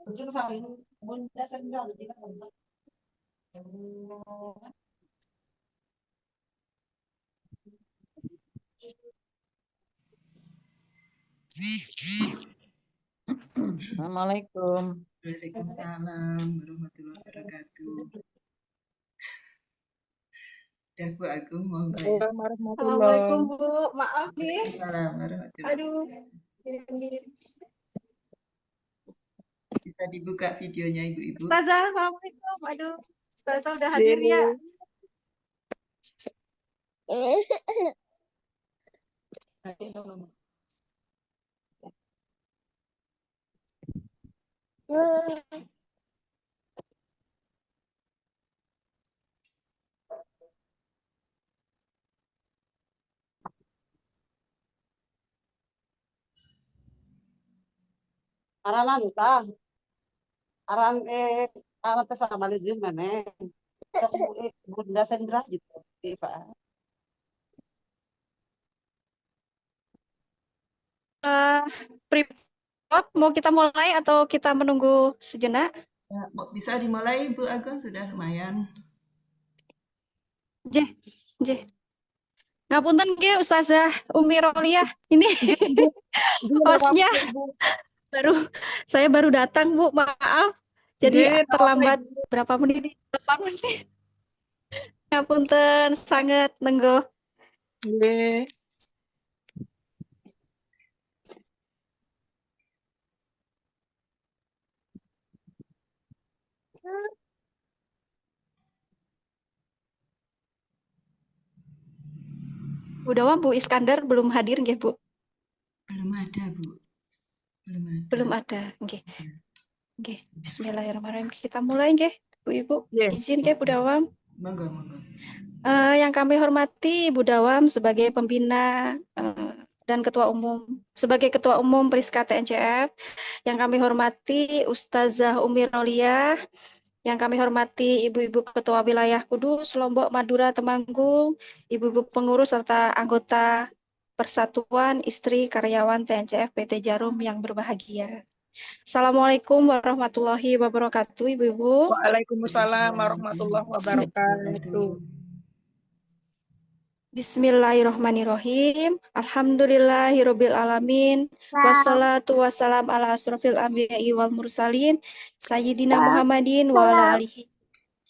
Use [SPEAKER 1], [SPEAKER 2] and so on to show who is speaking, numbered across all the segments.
[SPEAKER 1] Mungkin saling bunda sendiri tidak bunda.
[SPEAKER 2] Assalamualaikum.
[SPEAKER 3] Waalaikumsalam warahmatullahi wabarakatuh. Dah Bu Agung, monggo ya.
[SPEAKER 4] Assalamualaikum Bu, maaf nih.
[SPEAKER 3] Waalaikumsalam warahmatullahi
[SPEAKER 4] Aduh,
[SPEAKER 3] Bisa dibuka videonya Ibu-ibu.
[SPEAKER 4] Ustazah, Assalamualaikum. Aduh, Ustazah udah hadir ya.
[SPEAKER 1] Aralan tah. Aran aran teh sama lezim mana. Sok bunda sendiri gitu. Tiba.
[SPEAKER 4] Pripot, mau kita mulai atau kita menunggu sejenak?
[SPEAKER 3] Ya, bisa dimulai Bu Agung, sudah lumayan.
[SPEAKER 4] Jeh, jeh. Ngapunten ge Ustazah Umi Roliah. Ini hostnya saya baru datang Bu, maaf. Jadi terlambat berapa menit? 8 menit. Ngapunten sangat nenggo. Bu Dawam, Bu Iskandar belum hadir nggih, Bu?
[SPEAKER 3] Belum ada, Bu.
[SPEAKER 4] Belum ada. Nggih. Nggih. Bismillahirrahmanirrahim. Kita mulai nggih, Bu Ibu. Izin nggih, Bu Dawam.
[SPEAKER 3] Monggo, monggo.
[SPEAKER 4] Yang kami hormati Bu Dawam sebagai pembina dan sebagai Ketua Umum Priska TNCF, yang kami hormati Ustazah Umi Roliah, yang kami hormati Ibu-Ibu Ketua Wilayah Kudus, Lombok, Madura, Temanggung, Ibu-Ibu pengurus serta anggota Persatuan Istri Karyawan TNCF PT Jarum yang berbahagia. Assalamualaikum warahmatullahi wabarakatuh, Ibu-Ibu.
[SPEAKER 2] Waalaikumsalam warahmatullahi wabarakatuh.
[SPEAKER 4] Bismillahirrahmanirrahim. Alhamdulillahirabbil alamin. Wassalatu wassalam ala asrofil anbiya'i wal mursalin sayyidina Muhammadin wa ala alihi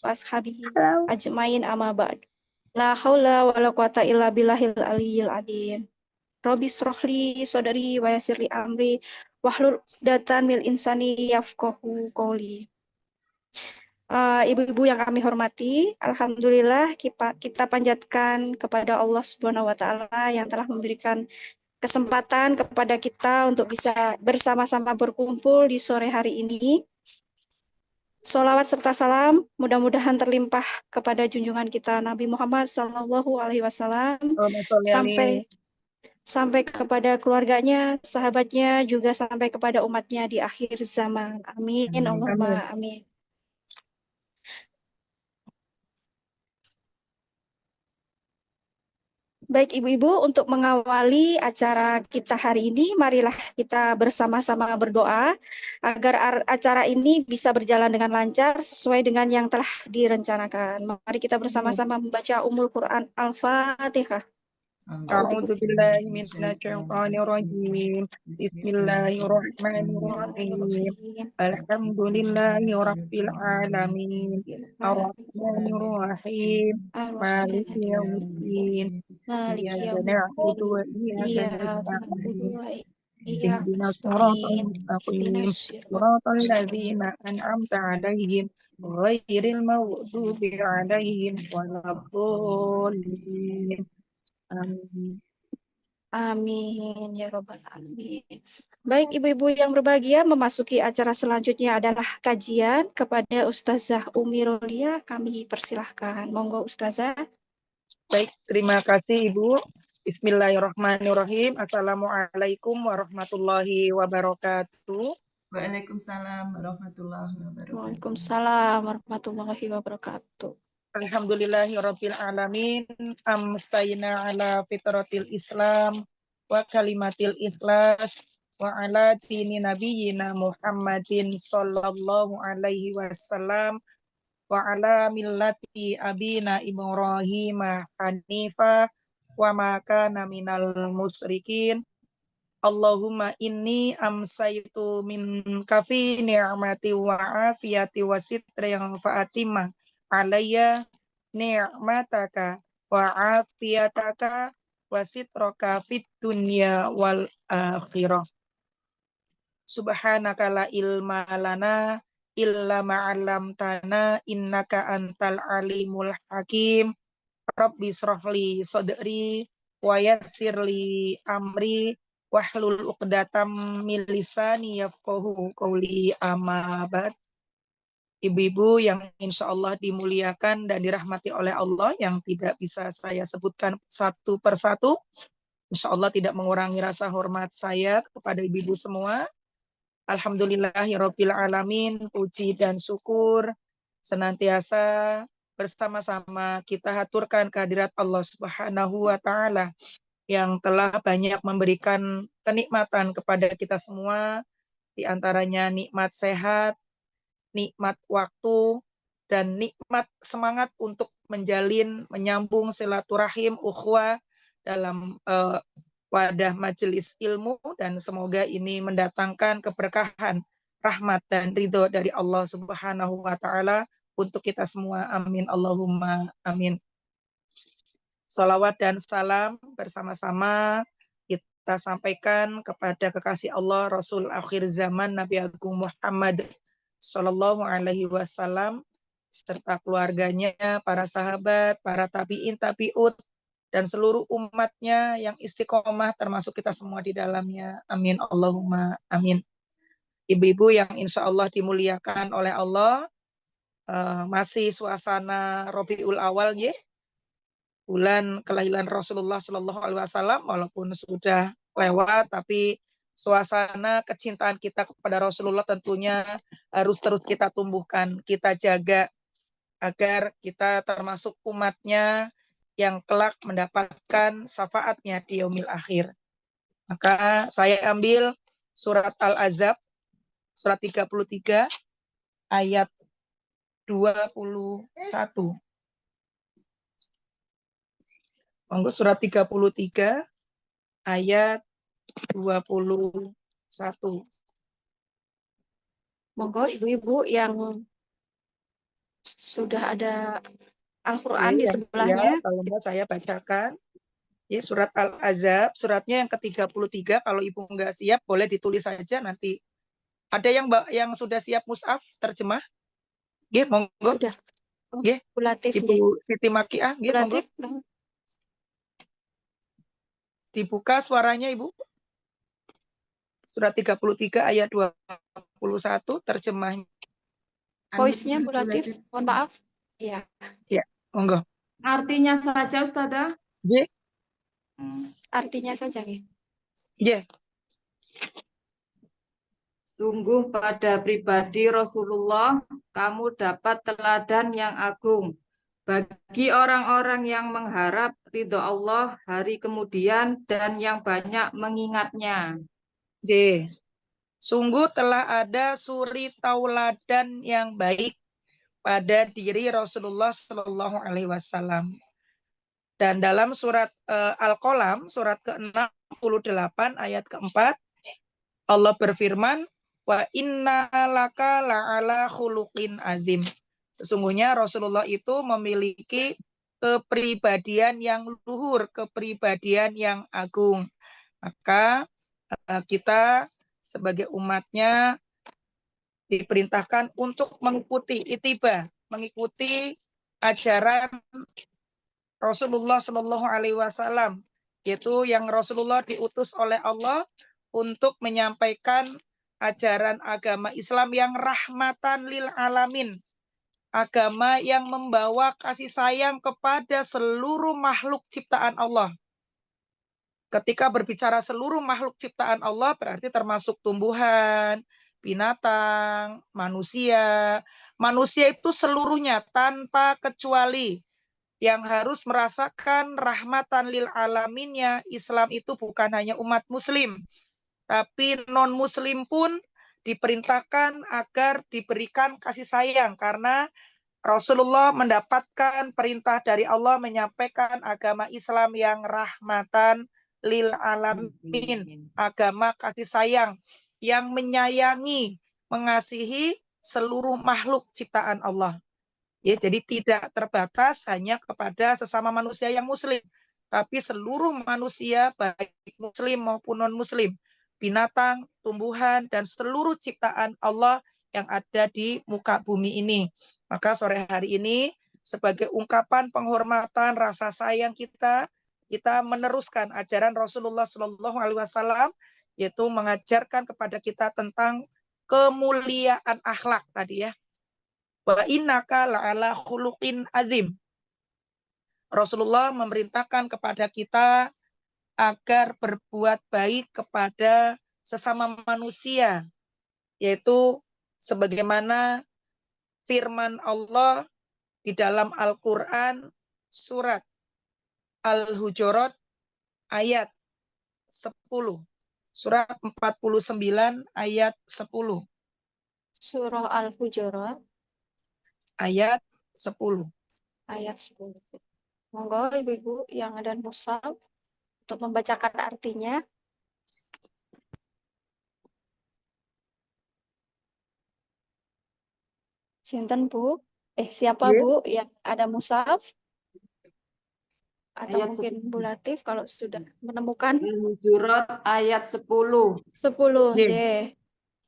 [SPEAKER 4] wa ashabihi ajmain amma ba'd. La haula wala quwata illa billahil aliyyil azim. Rabbi srohli sodari wa yassirli amri wahlul 'uqdatam min insani yafqahu qawli. Ibu-ibu yang kami hormati, alhamdulillah kita panjatkan kepada Allah Subhanahu wa taala yang telah memberikan kesempatan kepada kita untuk bisa bersama-sama berkumpul di sore hari ini. Sholawat serta salam mudah-mudahan terlimpah kepada junjungan kita Nabi Muhammad SAW sampai kepada keluarganya, sahabatnya, juga sampai kepada umatnya di akhir zaman. Amin. Allahumma amin. Baik Ibu-Ibu, untuk mengawali acara kita hari ini, marilah kita bersama-sama berdoa agar acara ini bisa berjalan dengan lancar sesuai dengan yang telah direncanakan. Mari kita bersama-sama membaca Ummul Quran Al-Fatihah.
[SPEAKER 2] A'udzu billahi minasyaitonir rajim. Bismillahirrahmanirrahim. Alhamdulillahi rabbil alamin. Arrahmanir rahim. Maliki yaumiddin. Iyyaka na'budu wa iyyaka nasta'in. Ihdinas siratal mustaqim. Siratal ladzina an'amta 'alaihim ghairil maghdubi 'alaihim waladdallin. Amin.
[SPEAKER 4] Amin ya robbal alamin. Baik Ibu-ibu yang berbahagia, memasuki acara selanjutnya adalah kajian kepada Ustazah Umi Rolia. Kami persilahkan. Monggo Ustazah.
[SPEAKER 2] Baik, terima kasih Ibu. Bismillahirrahmanirrahim. Assalamualaikum warahmatullahi wabarakatuh.
[SPEAKER 3] Waalaikumsalam warahmatullahi wabarakatuh.
[SPEAKER 4] Waalaikumsalam warahmatullahi wabarakatuh.
[SPEAKER 2] Alhamdulillahirabbil alamin. Amsayna ala fitratil Islam wa kalimatil ikhlas wa ala dini nabiyyina Muhammadin sallallahu alaihi wasallam wa ala millati abina Ibrahim hanifa wa ma kana minal musyrikin. Allahumma inni amsaitu min kafi ni'mati wa afiyati wa sitri yang fa'atimah alayya ni'mataka wa afiyataka wa sitraka fit dunya wal akhirah. Subhanaka la ilma lana illa ma'alamtana innaka antal alimul hakim. Rabbi srahli sodri wa yassirli amri wahlul uqdatam min lisani yafqahu qawli amma ba'd. Ibu-ibu yang insya Allah dimuliakan dan dirahmati oleh Allah yang tidak bisa saya sebutkan satu persatu, insya Allah tidak mengurangi rasa hormat saya kepada ibu-ibu semua. Alhamdulillahirabbil alamin, puji dan syukur senantiasa bersama-sama kita haturkan kehadirat Allah Subhanahu wa taala yang telah banyak memberikan kenikmatan kepada kita semua, di antaranya nikmat sehat, nikmat waktu, dan nikmat semangat untuk menyambung silaturahim ukhuwah dalam wadah majelis ilmu, dan semoga ini mendatangkan keberkahan, rahmat dan ridho dari Allah Subhanahu wa taala untuk kita semua. Amin Allahumma amin. Salawat dan salam bersama-sama kita sampaikan kepada kekasih Allah Rasul akhir zaman Nabi Agung Muhammad Sallallahu Alaihi Wasallam serta keluarganya, para sahabat, para tabi'in, tabi'ut, dan seluruh umatnya yang istiqomah termasuk kita semua di dalamnya. Amin Allahumma amin. Ibu-ibu yang insya Allah dimuliakan oleh Allah, masih suasana Rabiul Awal ya, bulan kelahiran Rasulullah Shallallahu Alaihi Wasallam, walaupun sudah lewat, tapi suasana kecintaan kita kepada Rasulullah tentunya harus terus kita tumbuhkan, kita jaga agar kita termasuk umatnya yang kelak mendapatkan syafaatnya di yaumil akhir. Maka saya ambil surat Al-Ahzab, surat 33, ayat 21. Monggo surat 33 ayat 21.
[SPEAKER 4] Monggo ibu-ibu yang sudah ada Al-Quran di sebelahnya.
[SPEAKER 2] Kalau mau saya bacakan. Ya, surat Al-Ahzab, suratnya yang ke-33. Kalau ibu nggak siap, boleh ditulis saja nanti. Ada yang sudah siap mushaf terjemah? Ya, monggo.
[SPEAKER 4] Sudah.
[SPEAKER 2] Ya,
[SPEAKER 4] Bu Latif.
[SPEAKER 2] Ibu Siti Makiah, ya, monggo. Dibuka suaranya, Ibu. Surat 33 ayat 21 terjemahnya.
[SPEAKER 4] Voice-nya Bu Latif, mohon maaf. Iya.
[SPEAKER 2] Ya, monggo.
[SPEAKER 5] Artinya saja, Ustazah.
[SPEAKER 2] Ya.
[SPEAKER 4] Artinya saja.
[SPEAKER 2] Ya.
[SPEAKER 5] Sungguh pada pribadi Rasulullah, kamu dapat teladan yang agung. Bagi orang-orang yang mengharap ridho Allah hari kemudian dan yang banyak mengingatnya.
[SPEAKER 2] Oke. Sungguh telah ada suri tauladan yang baik pada diri Rasulullah Shallallahu Alaihi Wasallam. Dan dalam surat Al-Qalam, surat ke-68 ayat ke-4, Allah berfirman, wa inna laka la'ala khuluqin azim. Sesungguhnya Rasulullah itu memiliki kepribadian yang luhur, kepribadian yang agung. Maka kita sebagai umatnya diperintahkan untuk mengikuti ittiba, mengikuti ajaran Rasulullah Shallallahu Alaihi Wasallam, yaitu yang Rasulullah diutus oleh Allah untuk menyampaikan ajaran agama Islam yang rahmatan lil alamin, agama yang membawa kasih sayang kepada seluruh makhluk ciptaan Allah. Ketika berbicara seluruh makhluk ciptaan Allah, berarti termasuk tumbuhan, binatang, manusia. Manusia itu seluruhnya tanpa kecuali yang harus merasakan rahmatan lil alaminnya. Islam itu bukan hanya umat muslim, tapi non-muslim pun diperintahkan agar diberikan kasih sayang karena Rasulullah mendapatkan perintah dari Allah menyampaikan agama Islam yang rahmatan lil alamin, agama kasih sayang yang menyayangi, mengasihi seluruh makhluk ciptaan Allah. Ya, jadi tidak terbatas hanya kepada sesama manusia yang muslim, tapi seluruh manusia baik muslim maupun non-muslim, binatang, tumbuhan, dan seluruh ciptaan Allah yang ada di muka bumi ini. Maka sore hari ini sebagai ungkapan penghormatan rasa sayang kita meneruskan ajaran Rasulullah Shallallahu Alaihi Wasallam, yaitu mengajarkan kepada kita tentang kemuliaan akhlak tadi ya. Wa innaka la'ala khuluqin azim. Rasulullah memerintahkan kepada kita agar berbuat baik kepada sesama manusia, yaitu sebagaimana firman Allah di dalam Al-Quran surat Al-Hujurat ayat 10. Surat 49 ayat 10.
[SPEAKER 4] Surah Al-Hujurat
[SPEAKER 2] Ayat 10.
[SPEAKER 4] ayat 10. Monggo Ibu-ibu yang ada mushaf untuk membacakan artinya. Sinten Bu? Siapa
[SPEAKER 2] Ya.
[SPEAKER 4] Bu yang ada mushaf? Atau
[SPEAKER 5] Ayat
[SPEAKER 4] mungkin
[SPEAKER 5] 10.
[SPEAKER 4] Bu Latif kalau sudah menemukan
[SPEAKER 5] Al-Hujurat ayat 10.
[SPEAKER 4] 10.
[SPEAKER 2] Ya.
[SPEAKER 4] Ye.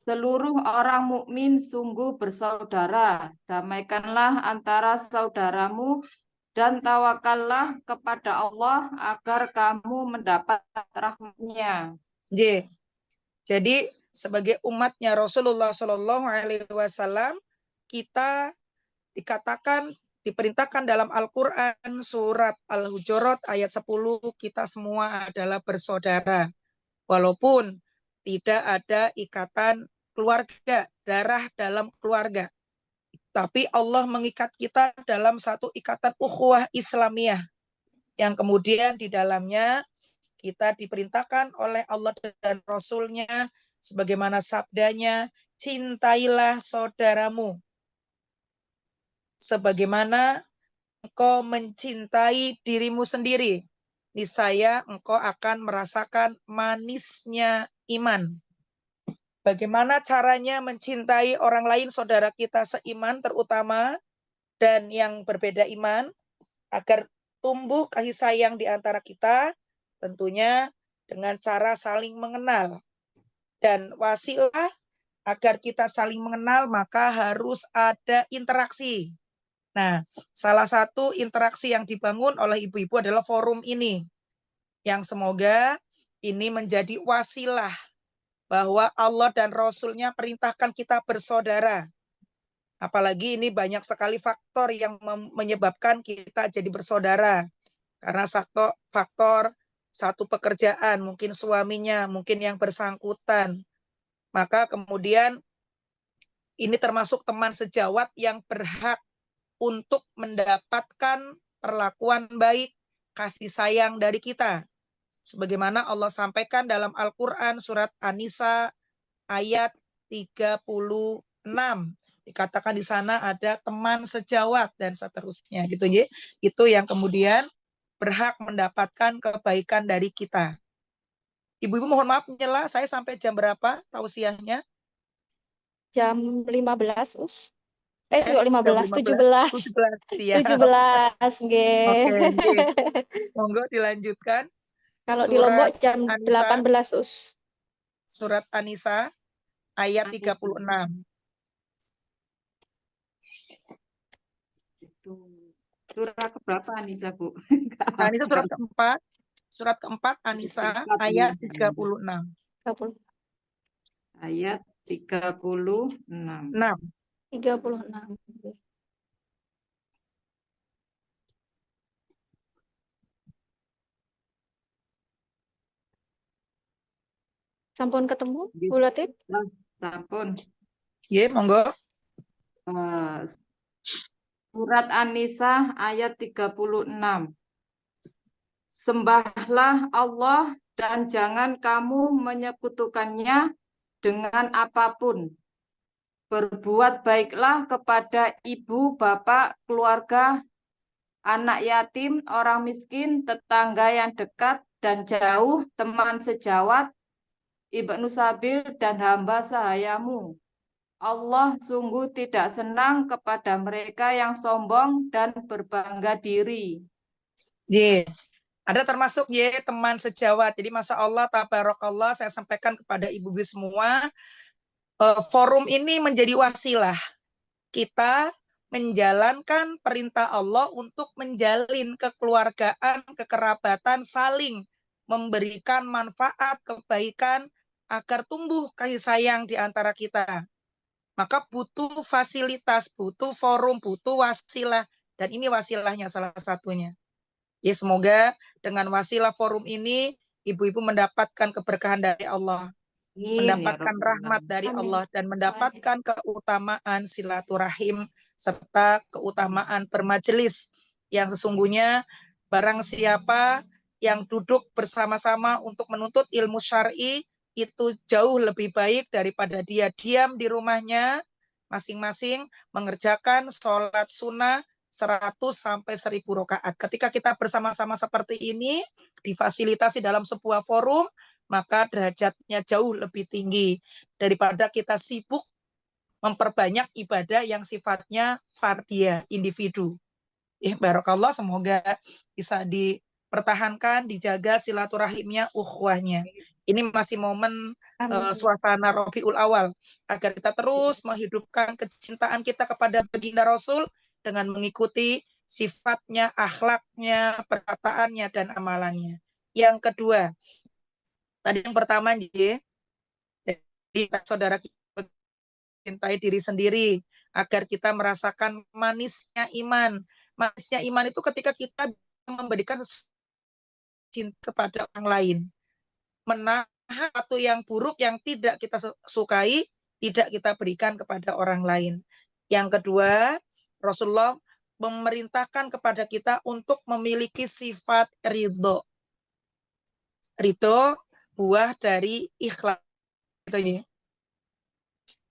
[SPEAKER 5] Seluruh orang mukmin sungguh bersaudara. Damaikanlah antara saudaramu dan tawakallah kepada Allah agar kamu mendapat rahmatnya.
[SPEAKER 2] Ya. Jadi sebagai umatnya Rasulullah Shallallahu Alaihi Wasallam, kita diperintahkan dalam Al-Quran surat Al-Hujurat ayat 10, kita semua adalah bersaudara. Walaupun tidak ada ikatan keluarga, darah dalam keluarga. Tapi Allah mengikat kita dalam satu ikatan ukhuwah Islamiyah. Yang kemudian di dalamnya kita diperintahkan oleh Allah dan Rasul-Nya sebagaimana sabdanya, cintailah saudaramu sebagaimana engkau mencintai dirimu sendiri. Niscaya engkau akan merasakan manisnya iman. Bagaimana caranya mencintai orang lain, saudara kita seiman terutama, dan yang berbeda iman, agar tumbuh kasih sayang di antara kita, tentunya dengan cara saling mengenal. Dan wasilah agar kita saling mengenal, maka harus ada interaksi. Nah, salah satu interaksi yang dibangun oleh ibu-ibu adalah forum ini, yang semoga ini menjadi wasilah bahwa Allah dan Rasul-Nya perintahkan kita bersaudara. Apalagi ini banyak sekali faktor yang menyebabkan kita jadi bersaudara. Karena faktor satu pekerjaan, mungkin suaminya, mungkin yang bersangkutan. Maka kemudian ini termasuk teman sejawat yang berhak untuk mendapatkan perlakuan baik, kasih sayang dari kita. Sebagaimana Allah sampaikan dalam Al-Quran surat An-Nisa ayat 36. Dikatakan di sana ada teman sejawat dan seterusnya gitu ya. Itu yang kemudian berhak mendapatkan kebaikan dari kita. Ibu-ibu mohon maaf menyela, saya sampai jam berapa tausiahnya?
[SPEAKER 4] Jam 15 Us. Kok 15,
[SPEAKER 2] 17.
[SPEAKER 4] 17.
[SPEAKER 2] Ya.
[SPEAKER 4] 17, nggih.
[SPEAKER 2] Oke, nggih. Monggo dilanjutkan.
[SPEAKER 4] Kalau di
[SPEAKER 2] Surat
[SPEAKER 4] Lombok jam
[SPEAKER 2] An-Nisa.
[SPEAKER 4] 18 Us.
[SPEAKER 2] Surat An-Nisa ayat 36.
[SPEAKER 5] Surat keberapa Anissa, Bu?
[SPEAKER 2] An-Nisa surat keempat. Surat keempat An-Nisa ayat 36.
[SPEAKER 4] 30.
[SPEAKER 5] Ayat 36.
[SPEAKER 4] 36. Sampun ketemu, Bu Latif?
[SPEAKER 5] Sampun.
[SPEAKER 2] Ya, monggo.
[SPEAKER 5] Surat An-Nisa ayat 36. Sembahlah Allah dan jangan kamu menyekutukannya dengan apapun. Berbuat baiklah kepada ibu, bapak, keluarga, anak yatim, orang miskin, tetangga yang dekat dan jauh, teman sejawat, ibnu sabil, dan hamba sahayamu. Allah sungguh tidak senang kepada mereka yang sombong dan berbangga diri.
[SPEAKER 2] Ye. Ada termasuk teman sejawat. Jadi Masya Allah, tabarakallah, saya sampaikan kepada ibu-ibu semua, forum ini menjadi wasilah kita menjalankan perintah Allah untuk menjalin kekeluargaan, kekerabatan, saling memberikan manfaat, kebaikan, agar tumbuh kasih sayang di antara kita. Maka butuh fasilitas, butuh forum, butuh wasilah, dan ini wasilahnya salah satunya. Ya, semoga dengan wasilah forum ini ibu-ibu mendapatkan keberkahan dari Allah, mendapatkan rahmat dari Allah, dan mendapatkan keutamaan silaturahim serta keutamaan bermajelis yang sesungguhnya barang siapa yang duduk bersama-sama untuk menuntut ilmu syar'i itu jauh lebih baik daripada dia diam di rumahnya masing-masing mengerjakan sholat sunnah 100 sampai 1000 rakaat. Ketika kita bersama-sama seperti ini, difasilitasi dalam sebuah forum, maka derajatnya jauh lebih tinggi daripada kita sibuk memperbanyak ibadah yang sifatnya fardiyah, individu. Barakallah, semoga bisa dipertahankan, dijaga silaturahimnya, ukhuwahnya. Ini masih momen suasana Rabiul Awal, agar kita terus menghidupkan kecintaan kita kepada baginda Rasul dengan mengikuti sifatnya, akhlaknya, perkataannya, dan amalannya. Yang kedua, tadi yang pertama, jadi saudara kita mencintai diri sendiri, agar kita merasakan manisnya iman. Manisnya iman itu ketika kita memberikan cinta kepada orang lain, menahan sesuatu yang buruk yang tidak kita sukai, tidak kita berikan kepada orang lain. Yang kedua, Rasulullah memerintahkan kepada kita untuk memiliki sifat ridho. Ridho buah dari ikhlas.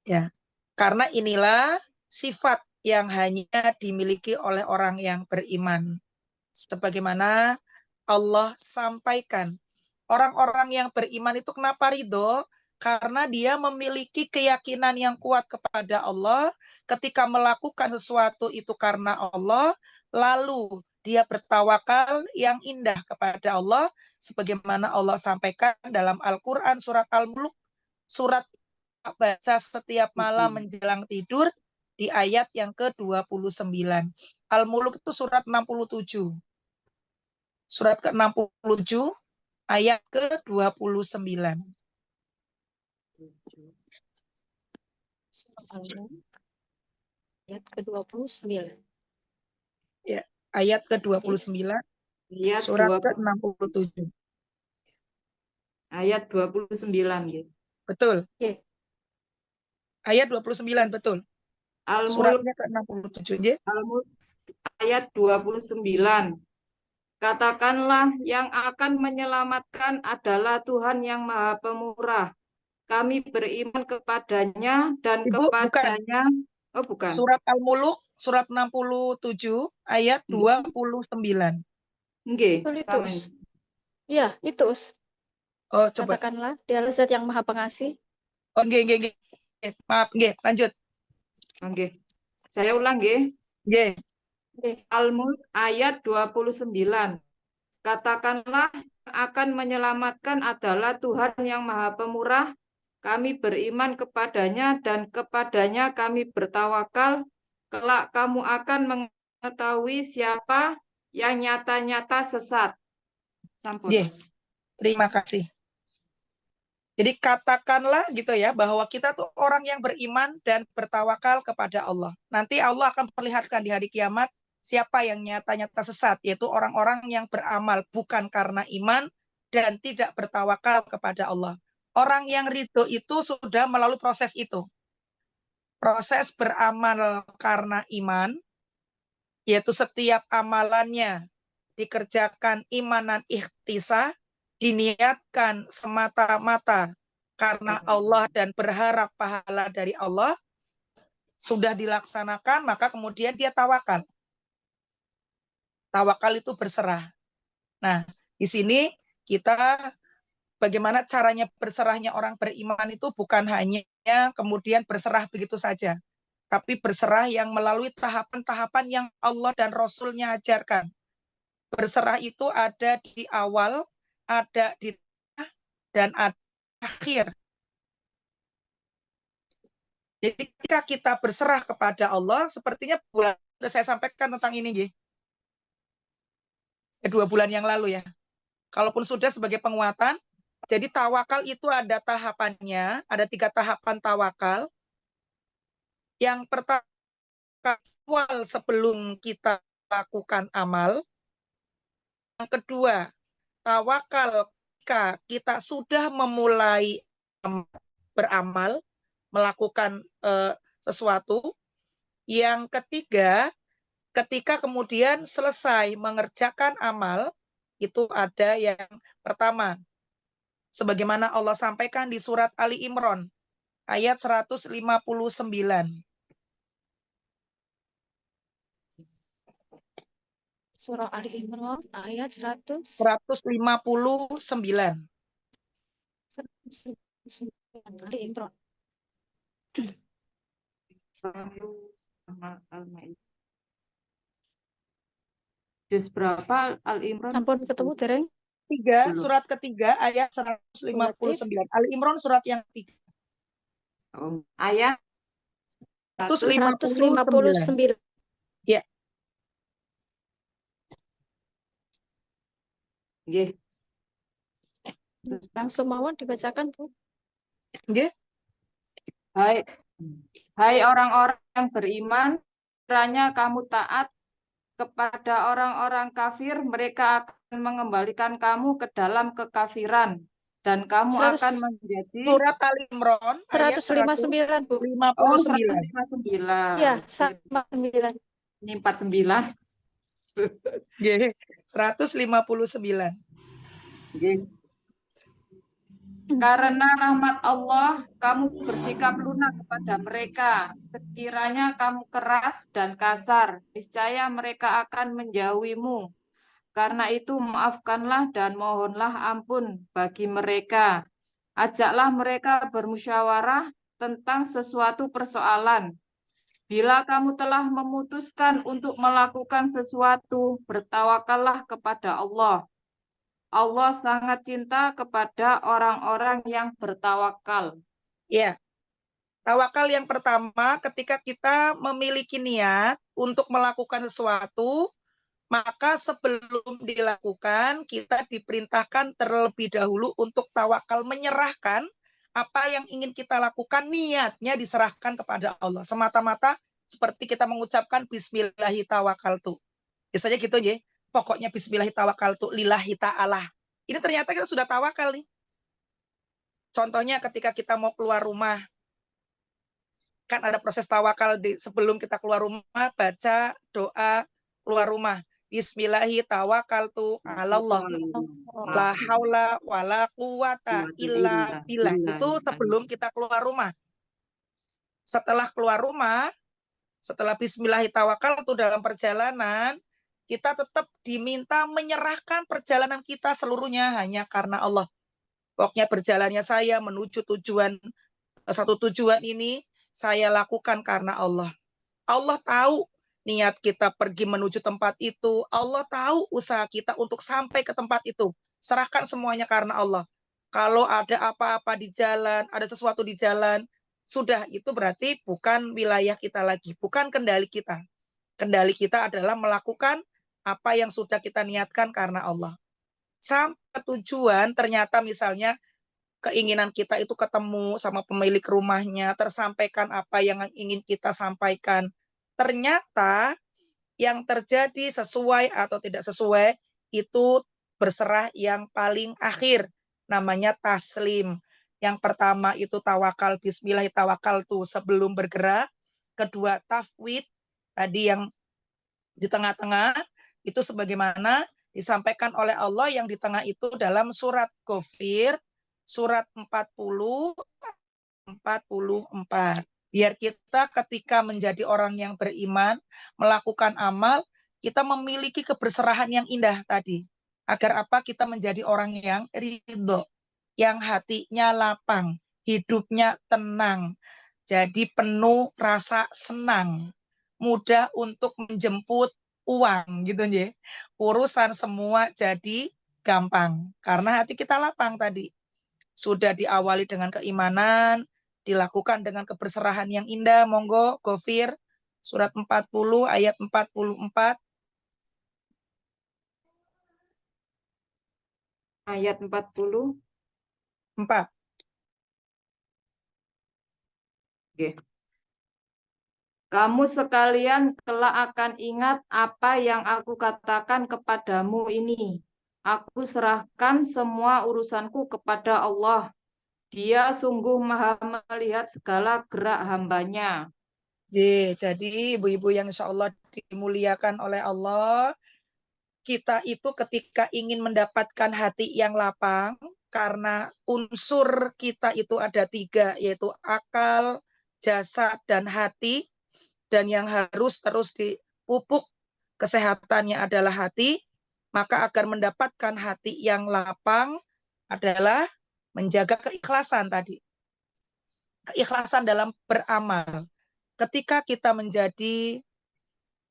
[SPEAKER 2] Ya, karena inilah sifat yang hanya dimiliki oleh orang yang beriman. Sebagaimana Allah sampaikan, orang-orang yang beriman itu kenapa ridho? Karena dia memiliki keyakinan yang kuat kepada Allah, ketika melakukan sesuatu itu karena Allah, lalu dia bertawakal yang indah kepada Allah, sebagaimana Allah sampaikan dalam Al-Quran surat Al-Mulk, surat baca setiap malam menjelang tidur, di ayat yang ke-29. Al-Mulk itu surat 67. Surat ke-67, ayat ke-29.
[SPEAKER 4] Ayat ke-29.
[SPEAKER 2] Ya, ayat ke-29, surat ke-67.
[SPEAKER 5] Ayat 29, ya.
[SPEAKER 2] Betul.
[SPEAKER 4] Ya.
[SPEAKER 2] Ayat 29, betul. Suratnya ke-67, ya.
[SPEAKER 5] Al-Mulk ayat 29. Katakanlah, yang akan menyelamatkan adalah Tuhan yang Maha Pemurah. Kami beriman kepadanya dan
[SPEAKER 2] Ibu,
[SPEAKER 5] kepadanya.
[SPEAKER 2] bukan.
[SPEAKER 5] Oh, bukan.
[SPEAKER 2] Surat Al-Mulk, surat 67, ayat 29.
[SPEAKER 5] Nggih,
[SPEAKER 4] Itu. Ya, itu.
[SPEAKER 2] Oh, coba.
[SPEAKER 4] Katakanlah, dialah Zat yang Maha Pengasih.
[SPEAKER 2] Oh, nggih. Maaf, nggih, lanjut.
[SPEAKER 5] Oke. Saya ulang, nggih.
[SPEAKER 2] Nggih.
[SPEAKER 5] Al-Mulk ayat 29. Katakanlah, yang akan menyelamatkan adalah Tuhan yang Maha Pemurah. Kami beriman kepadanya dan kepadanya kami bertawakal. Kelak kamu akan mengetahui siapa yang nyata-nyata sesat. Sampun.
[SPEAKER 2] Yes. Terima kasih. Jadi katakanlah gitu ya, bahwa kita tuh orang yang beriman dan bertawakal kepada Allah. Nanti Allah akan perlihatkan di hari kiamat siapa yang nyata-nyata sesat, yaitu orang-orang yang beramal bukan karena iman dan tidak bertawakal kepada Allah. Orang yang ridho itu sudah melalui proses itu. Proses beramal karena iman, yaitu setiap amalannya dikerjakan imanan ikhtisab, diniatkan semata-mata karena Allah dan berharap pahala dari Allah, sudah dilaksanakan, maka kemudian dia tawakal. Tawakal itu berserah. Nah, di sini kita bagaimana caranya berserahnya orang beriman itu bukan hanya kemudian berserah begitu saja, tapi berserah yang melalui tahapan-tahapan yang Allah dan Rasul-Nya ajarkan. Berserah itu ada di awal, ada di tengah, dan ada di akhir. Jadi ketika kita berserah kepada Allah, sepertinya bulan sudah saya sampaikan tentang ini, 2 bulan yang lalu ya. Kalaupun sudah sebagai penguatan, jadi tawakal itu ada tahapannya, ada 3 tahapan tawakal. Yang pertama, awal sebelum kita lakukan amal. Yang kedua, tawakal ketika kita sudah memulai beramal, melakukan sesuatu. Yang ketiga, ketika kemudian selesai mengerjakan amal, itu ada yang pertama, sebagaimana Allah sampaikan di surat Ali Imran, ayat 159.
[SPEAKER 4] Surah Ali Imran ayat 100.
[SPEAKER 2] 159.
[SPEAKER 4] Ali Imran.
[SPEAKER 5] Juz berapa Al-Imran?
[SPEAKER 4] Sampun ketemu dereng?
[SPEAKER 2] 3, surat ketiga ayat 159. Ali Imran surat yang 3.
[SPEAKER 5] Ayat
[SPEAKER 4] 159.
[SPEAKER 2] Ya.
[SPEAKER 5] Nggih.
[SPEAKER 4] Langsung mawon dibacakan, Bu.
[SPEAKER 2] Nggih.
[SPEAKER 5] Hai orang-orang yang beriman, kiranya kamu taat kepada orang-orang kafir, mereka akan mengembalikan kamu ke dalam kekafiran, dan kamu
[SPEAKER 4] 100.
[SPEAKER 5] akan menjadi
[SPEAKER 2] Surat Ali Imran ayat
[SPEAKER 4] 159, Bu.
[SPEAKER 2] 159.
[SPEAKER 5] oh 159.
[SPEAKER 4] Iya, 159.
[SPEAKER 5] Ini 49.
[SPEAKER 2] Nggih, 159.
[SPEAKER 5] Nggih. Karena rahmat Allah, kamu bersikap lunak kepada mereka. Sekiranya kamu keras dan kasar, niscaya mereka akan menjauhimu. Karena itu maafkanlah dan mohonlah ampun bagi mereka. Ajaklah mereka bermusyawarah tentang sesuatu persoalan. Bila kamu telah memutuskan untuk melakukan sesuatu, bertawakallah kepada Allah. Allah sangat cinta kepada orang-orang yang bertawakal.
[SPEAKER 2] Ya. Tawakal yang pertama ketika kita memiliki niat untuk melakukan sesuatu, maka sebelum dilakukan kita diperintahkan terlebih dahulu untuk tawakal, menyerahkan apa yang ingin kita lakukan, niatnya diserahkan kepada Allah. Semata-mata seperti kita mengucapkan bismillahi tawakkaltu. Biasanya gitu ya. Pokoknya bismillahi tawakkaltu lillahi ta'ala. Ini ternyata kita sudah tawakal nih. Contohnya ketika kita mau keluar rumah, kan ada proses tawakal sebelum kita keluar rumah, baca doa keluar rumah. Bismillahi tawakkaltu 'alallah. La haula wala quwata illa billah. Itu sebelum kita keluar rumah. Setelah keluar rumah, setelah bismillahi tawakkaltu dalam perjalanan, kita tetap diminta menyerahkan perjalanan kita seluruhnya hanya karena Allah. Pokoknya berjalannya saya menuju satu tujuan ini, saya lakukan karena Allah. Allah tahu niat kita pergi menuju tempat itu. Allah tahu usaha kita untuk sampai ke tempat itu. Serahkan semuanya karena Allah. Kalau ada apa-apa di jalan, ada sesuatu di jalan, sudah itu berarti bukan wilayah kita lagi, bukan kendali kita. Kendali kita adalah melakukan apa yang sudah kita niatkan karena Allah. Sampai tujuan ternyata misalnya keinginan kita itu ketemu sama pemilik rumahnya, tersampaikan apa yang ingin kita sampaikan. Ternyata yang terjadi sesuai atau tidak sesuai itu berserah yang paling akhir, namanya taslim. Yang pertama itu tawakal, bismillahi tawakkaltu sebelum bergerak. Kedua tafwid, tadi yang di tengah-tengah, itu sebagaimana Disampaikan oleh Allah yang di tengah itu dalam surat Ghafir, surat 44. Biar kita ketika menjadi orang yang beriman, melakukan amal, kita memiliki keberserahan yang indah tadi. Agar apa? Kita menjadi orang yang ridho, yang hatinya lapang, hidupnya tenang, jadi penuh rasa senang, mudah untuk menjemput uang gitu ya. Urusan semua jadi gampang karena hati kita lapang tadi. Sudah diawali dengan keimanan, dilakukan dengan keberserahan yang indah. Monggo Ghafir surat 40 ayat 44.
[SPEAKER 5] Ayat 44. Oke. Kamu sekalian kelak akan ingat apa yang aku katakan kepadamu ini. Aku serahkan semua urusanku kepada Allah. Dia sungguh maha melihat segala gerak hambanya.
[SPEAKER 2] Jadi ibu-ibu yang insya Allah dimuliakan oleh Allah, kita itu ketika ingin mendapatkan hati yang lapang, karena unsur kita itu ada 3, yaitu akal, jasad, dan hati, dan yang harus terus dipupuk kesehatannya adalah hati, maka agar mendapatkan hati yang lapang adalah menjaga keikhlasan tadi. Keikhlasan dalam beramal. Ketika kita menjadi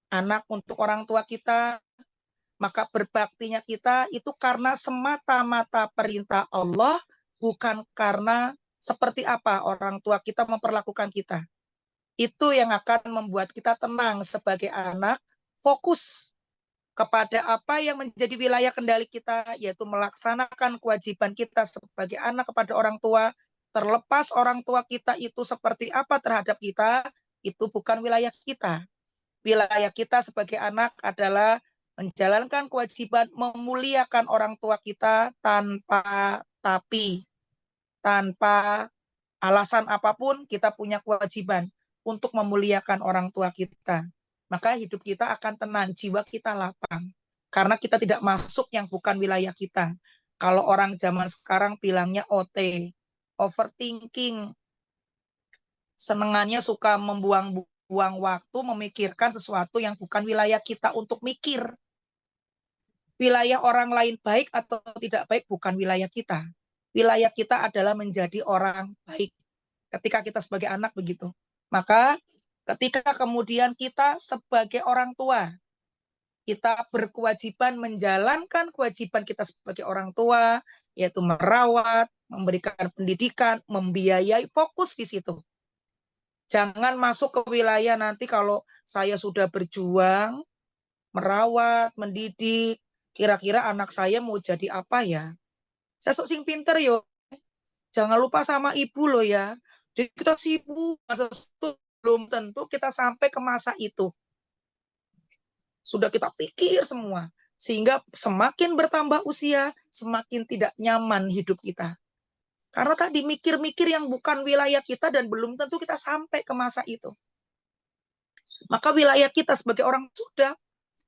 [SPEAKER 2] anak untuk orang tua kita, maka berbaktinya kita itu karena semata-mata perintah Allah, bukan karena seperti apa orang tua kita memperlakukan kita. Itu yang akan membuat kita tenang sebagai anak, fokus kepada apa yang menjadi wilayah kendali kita, yaitu melaksanakan kewajiban kita sebagai anak kepada orang tua, terlepas orang tua kita itu seperti apa terhadap kita, itu bukan wilayah kita. Wilayah kita sebagai anak adalah menjalankan kewajiban memuliakan orang tua kita tanpa tapi, tanpa alasan apapun kita punya kewajiban untuk memuliakan orang tua kita. Maka hidup kita akan tenang, jiwa kita lapang. Karena kita tidak masuk yang bukan wilayah kita. Kalau orang zaman sekarang bilangnya OT, overthinking, senengannya suka membuang waktu memikirkan sesuatu yang bukan wilayah kita untuk mikir. Wilayah orang lain baik atau tidak baik bukan wilayah kita. Wilayah kita adalah menjadi orang baik. Ketika kita sebagai anak begitu. Maka ketika kemudian kita sebagai orang tua, kita berkewajiban menjalankan kewajiban kita sebagai orang tua, yaitu merawat, memberikan pendidikan, membiayai, fokus di situ. Jangan masuk ke wilayah nanti kalau saya sudah berjuang, merawat, mendidik, kira-kira anak saya mau jadi apa ya? Saya sok sing pinter yo. Jangan lupa sama ibu loh ya. Jadi kita sibuk, belum tentu kita sampai ke masa itu. Sudah kita pikir semua. Sehingga semakin bertambah usia, semakin tidak nyaman hidup kita. Karena tadi mikir-mikir yang bukan wilayah kita dan belum tentu kita sampai ke masa itu. Maka wilayah kita sebagai orang sudah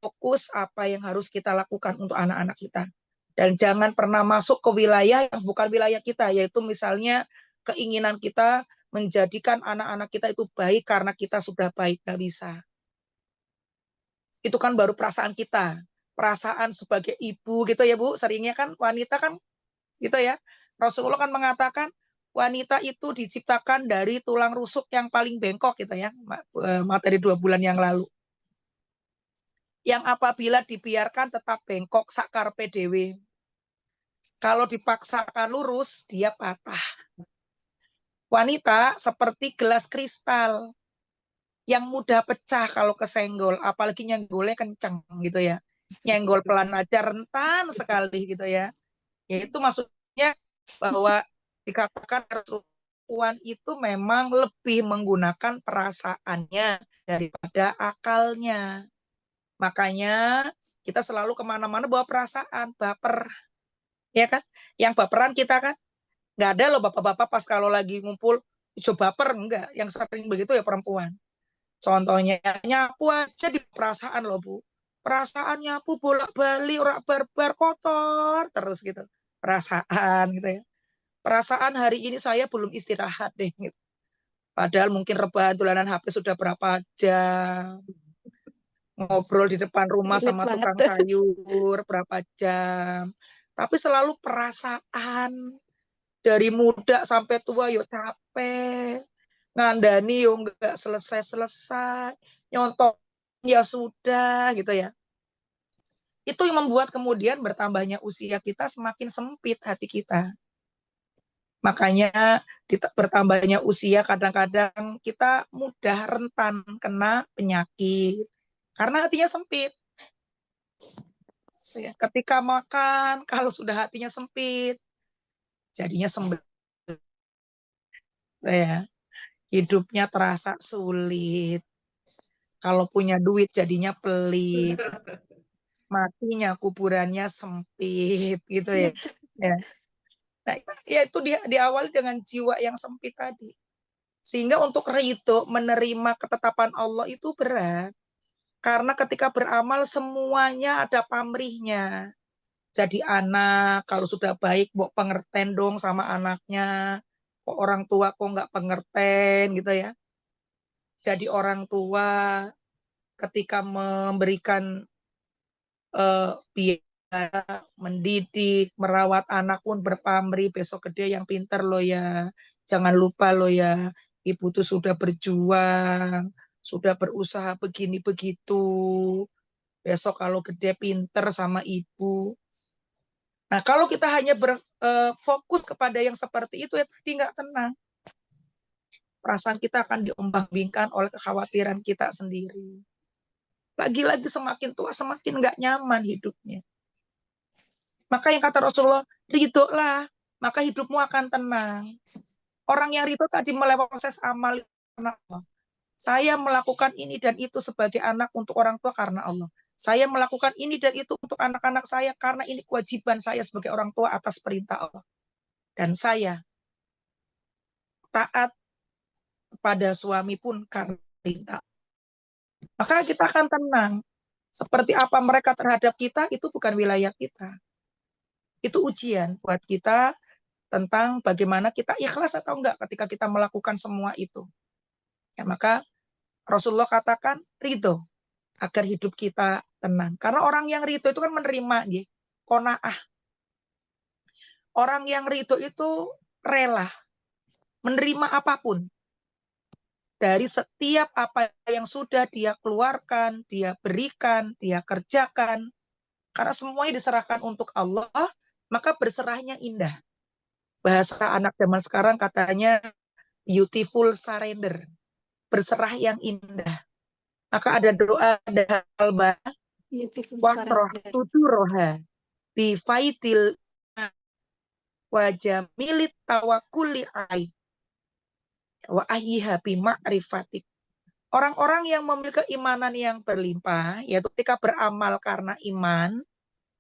[SPEAKER 2] fokus apa yang harus kita lakukan untuk anak-anak kita. Dan jangan pernah masuk ke wilayah yang bukan wilayah kita, yaitu misalnya keinginan kita menjadikan anak-anak kita itu baik karena kita sudah baik, nggak bisa. Itu kan baru perasaan kita, perasaan sebagai ibu gitu ya Bu, seringnya kan wanita kan gitu ya. Rasulullah kan mengatakan wanita itu diciptakan dari tulang rusuk yang paling bengkok gitu ya, materi 2 bulan yang lalu. Yang apabila dibiarkan tetap bengkok sakar PDW. Kalau dipaksakan lurus, dia patah. Wanita seperti gelas kristal yang mudah pecah kalau kesenggol, apalagi nyenggolnya kenceng gitu ya. Nyenggol pelan aja rentan sekali gitu ya. Yaitu maksudnya bahwa dikatakan perempuan itu memang lebih menggunakan perasaannya daripada akalnya. Makanya kita selalu kemana-mana bawa perasaan, baper. Ya kan? Yang baperan kita kan. Nggak ada loh bapak-bapak pas kalau lagi ngumpul, coba baper. Enggak. Yang sering begitu ya perempuan. Contohnya, nyapu aja di perasaan loh Bu. Perasaan nyapu bolak-balik, ora barbar, kotor terus gitu. Perasaan gitu ya. Perasaan hari ini saya belum istirahat deh gitu. Padahal mungkin rebahan dolanan HP sudah berapa jam. Ngobrol di depan rumah
[SPEAKER 4] Relate
[SPEAKER 2] sama
[SPEAKER 4] banget.
[SPEAKER 2] tukang sayur berapa jam. Tapi selalu perasaan dari muda sampai tua yo capek. Ngandani yo enggak selesai-selesai. Nyontok ya sudah gitu ya. Itu yang membuat kemudian bertambahnya usia kita semakin sempit hati kita. Makanya bertambahnya usia kadang-kadang kita mudah rentan kena penyakit. Karena hatinya sempit. Ketika makan, kalau sudah hatinya sempit, jadinya sempit. Ya. Hidupnya terasa sulit. Kalau punya duit jadinya pelit. Matinya kuburannya sempit gitu ya. Ya. Nah, ya itu diawali dengan jiwa yang sempit tadi. Sehingga untuk ridho menerima ketetapan Allah itu berat. Karena ketika beramal semuanya ada pamrihnya. Jadi anak kalau sudah baik mau pengertian dong sama anaknya. Kok orang tua kok nggak pengertian gitu ya. Jadi orang tua ketika memberikan biaya mendidik, merawat anak pun berpamrih, besok gede yang pintar loh ya. Jangan lupa loh ya, ibu tuh sudah berjuang, sudah berusaha begini begitu. Besok kalau gede pintar sama ibu. Nah, kalau kita hanya fokus kepada yang seperti itu ya tadi nggak tenang. Perasaan kita akan diombang-ambingkan oleh kekhawatiran kita sendiri. Lagi-lagi semakin tua semakin nggak nyaman hidupnya. Maka yang kata Rasulullah, ridholah, maka hidupmu akan tenang. Orang yang ridho tadi melewati proses amal karena Allah. Saya melakukan ini dan itu sebagai anak untuk orang tua karena Allah. Saya melakukan ini dan itu untuk anak-anak saya karena ini kewajiban saya sebagai orang tua atas perintah Allah. Dan saya taat pada suami pun karena perintah. Maka kita akan tenang. Seperti apa mereka terhadap kita, itu bukan wilayah kita. Itu ujian buat kita tentang bagaimana kita ikhlas atau enggak ketika kita melakukan semua itu. Ya, maka Rasulullah katakan ridho agar hidup kita tenang. Karena orang yang ridho itu kan menerima, qanaah. Orang yang ridho itu rela menerima apapun. Dari setiap apa yang sudah dia keluarkan, dia berikan, dia kerjakan. Karena semuanya diserahkan untuk Allah, maka berserahnya indah. Bahasa anak zaman sekarang katanya beautiful surrender. Berserah yang indah. Maka ada doa, ada halba, wasroh tuduroha, bifaitil wajamilit tawakuli ai. Wa ahyiha bima'rifatik. Orang-orang yang memiliki keimanan yang berlimpah, yaitu ketika beramal karena iman,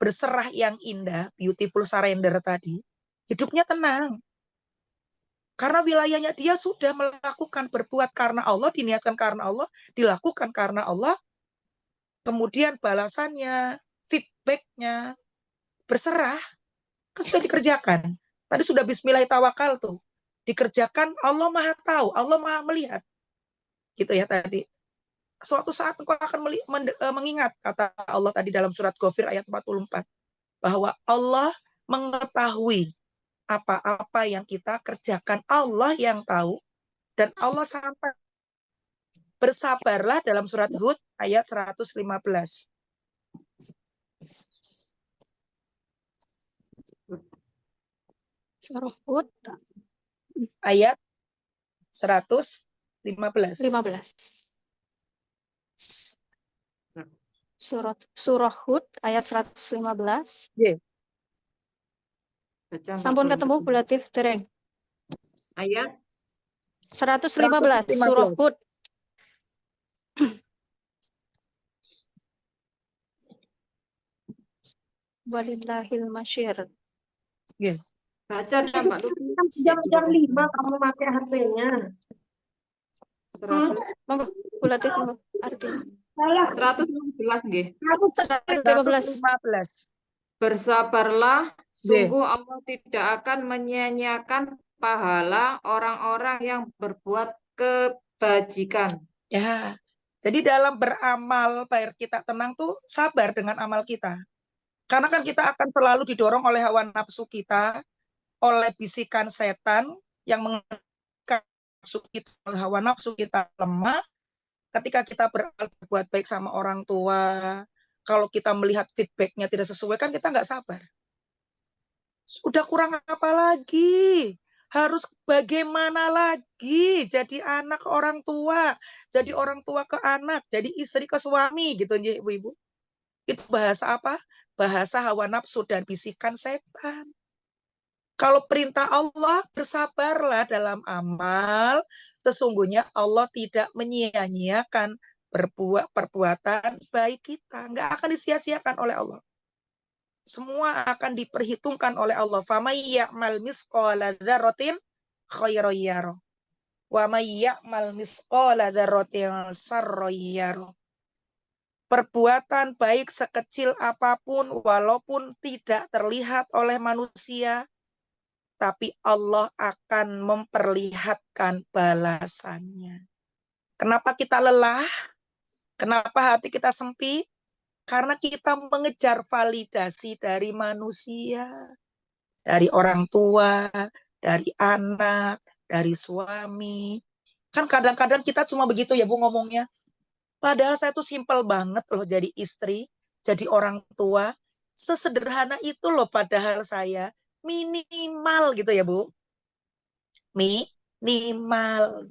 [SPEAKER 2] berserah yang indah, beautiful surrender tadi, hidupnya tenang. Karena wilayahnya dia sudah melakukan berbuat karena Allah, diniatkan karena Allah, dilakukan karena Allah, kemudian balasannya, feedbacknya, berserah, kan sudah dikerjakan. Tadi sudah bismillahirrahmanirrahim tuh. Dikerjakan, Allah maha tahu, Allah maha melihat. Gitu ya tadi. Suatu saat engkau akan mengingat, kata Allah tadi dalam surat Ghafir ayat 44, bahwa Allah mengetahui apa-apa yang kita kerjakan. Allah yang tahu, dan Allah sampai bersabarlah dalam surat Hud ayat 115.
[SPEAKER 4] Surah Hud
[SPEAKER 2] Ayat 115.
[SPEAKER 4] 15. Surah Hud ayat 115.
[SPEAKER 2] Yeah.
[SPEAKER 4] Sampun ketemu Bu Latif dereng.
[SPEAKER 5] Ayat
[SPEAKER 4] 115 Surah Hud. Walillahil masyir.
[SPEAKER 2] Yeah.
[SPEAKER 5] baca dah Mbak Luki.
[SPEAKER 6] Jam 5 kamu pakai HP-nya.
[SPEAKER 5] 100.
[SPEAKER 4] Monggo Bu Latif artinya.
[SPEAKER 6] Salah.
[SPEAKER 5] 116 nggih.
[SPEAKER 4] 115.
[SPEAKER 2] 115.
[SPEAKER 5] Bersabarlah,
[SPEAKER 2] Nggih.
[SPEAKER 5] sungguh Allah tidak akan menyia-nyiakan pahala orang-orang yang berbuat kebajikan.
[SPEAKER 2] Ya. Jadi dalam beramal, biar kita tenang tuh sabar dengan amal kita. Karena kan kita akan selalu didorong oleh hawa nafsu kita, oleh bisikan setan yang mengatakan hawa nafsu kita lemah. Ketika kita berbuat baik sama orang tua, kalau kita melihat feedbacknya tidak sesuai, kan kita nggak sabar. Sudah kurang apa lagi? Harus bagaimana lagi jadi anak ke orang tua, jadi orang tua ke anak, jadi istri ke suami gitu ya ibu-ibu. Itu bahasa apa? Bahasa hawa nafsu dan bisikan setan. Kalau perintah Allah, bersabarlah dalam amal, sesungguhnya Allah tidak menyia-nyiakan perbuatan baik kita. Nggak akan disia-siakan oleh Allah. Semua akan diperhitungkan oleh Allah. فَمَنْ يَعْمَلْ مِثْقَالَ ذَرَّةٍ خَيْرًا يَرَهُ وَمَنْ يَعْمَلْ مِثْقَالَ ذَرَّةٍ شَرًّا يَرَهُ. Perbuatan baik sekecil apapun, walaupun tidak terlihat oleh manusia, tapi Allah akan memperlihatkan balasannya. Kenapa kita lelah? Kenapa hati kita sempit? Karena kita mengejar validasi dari manusia, dari orang tua, dari anak, dari suami. Kan kadang-kadang kita cuma begitu ya Bu ngomongnya. Padahal saya tuh simpel banget loh jadi istri, jadi orang tua. Sesederhana itu loh padahal saya. Minimal gitu ya Bu. Minimal.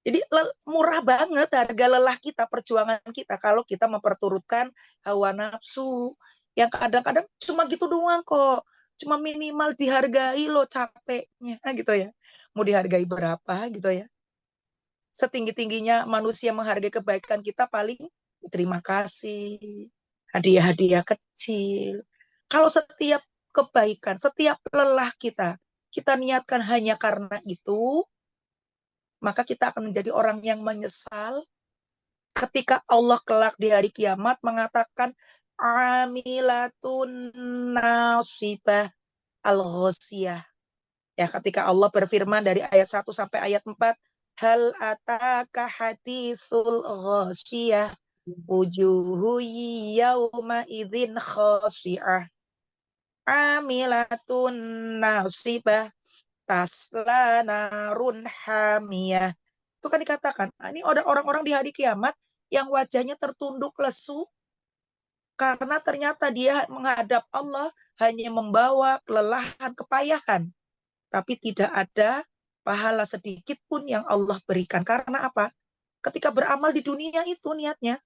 [SPEAKER 2] Jadi murah banget harga lelah kita, perjuangan kita kalau kita memperturutkan hawa nafsu. Yang kadang-kadang cuma gitu doang kok. Cuma minimal dihargai loh capeknya gitu ya. Mau dihargai berapa gitu ya. Setinggi-tingginya manusia menghargai kebaikan kita paling terima kasih. Hadiah-hadiah kecil. Kalau setiap kebaikan, setiap lelah kita niatkan hanya karena itu, maka kita akan menjadi orang yang menyesal ketika Allah kelak di hari kiamat mengatakan amilatun nasibah al-ghosiyah. Ya, ketika Allah berfirman dari ayat 1 sampai ayat 4, hal ataka hadisul ghosiyah wujuhu yawma idzin khashi'ah amilatun nasibah tasla narun hamiyah. Itu kan dikatakan, ini orang-orang di hari kiamat yang wajahnya tertunduk lesu karena ternyata dia menghadap Allah hanya membawa kelelahan, kepayahan, tapi tidak ada pahala sedikit pun yang Allah berikan. Karena apa? Ketika beramal di dunia itu niatnya.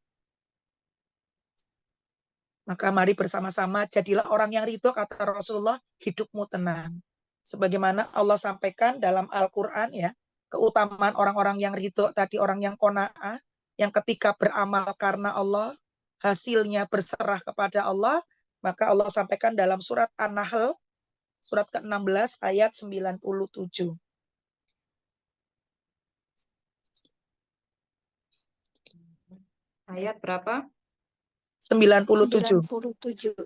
[SPEAKER 2] Maka mari bersama-sama jadilah orang yang ridho, kata Rasulullah, hidupmu tenang. Sebagaimana Allah sampaikan dalam Al-Quran ya, keutamaan orang-orang yang ridho tadi, orang yang qanaah, yang ketika beramal karena Allah, hasilnya berserah kepada Allah, maka Allah sampaikan dalam surat An-Nahl, surat ke-16 ayat 97.
[SPEAKER 5] Ayat berapa?
[SPEAKER 2] 97.
[SPEAKER 4] 97.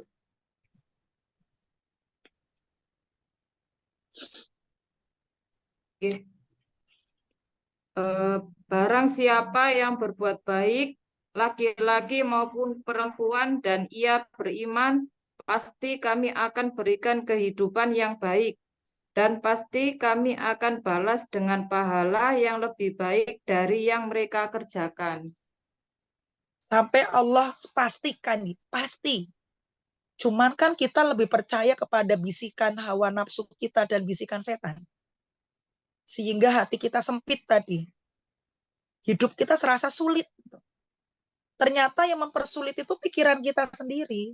[SPEAKER 5] Barang siapa yang berbuat baik, laki-laki maupun perempuan, dan ia beriman, pasti kami akan berikan kehidupan yang baik, dan pasti kami akan balas dengan pahala yang lebih baik dari yang mereka kerjakan.
[SPEAKER 2] Sampai Allah pastikan, pasti. Cuman kan kita lebih percaya kepada bisikan hawa nafsu kita dan bisikan setan. Sehingga hati kita sempit tadi. Hidup kita serasa sulit. Ternyata yang mempersulit itu pikiran kita sendiri.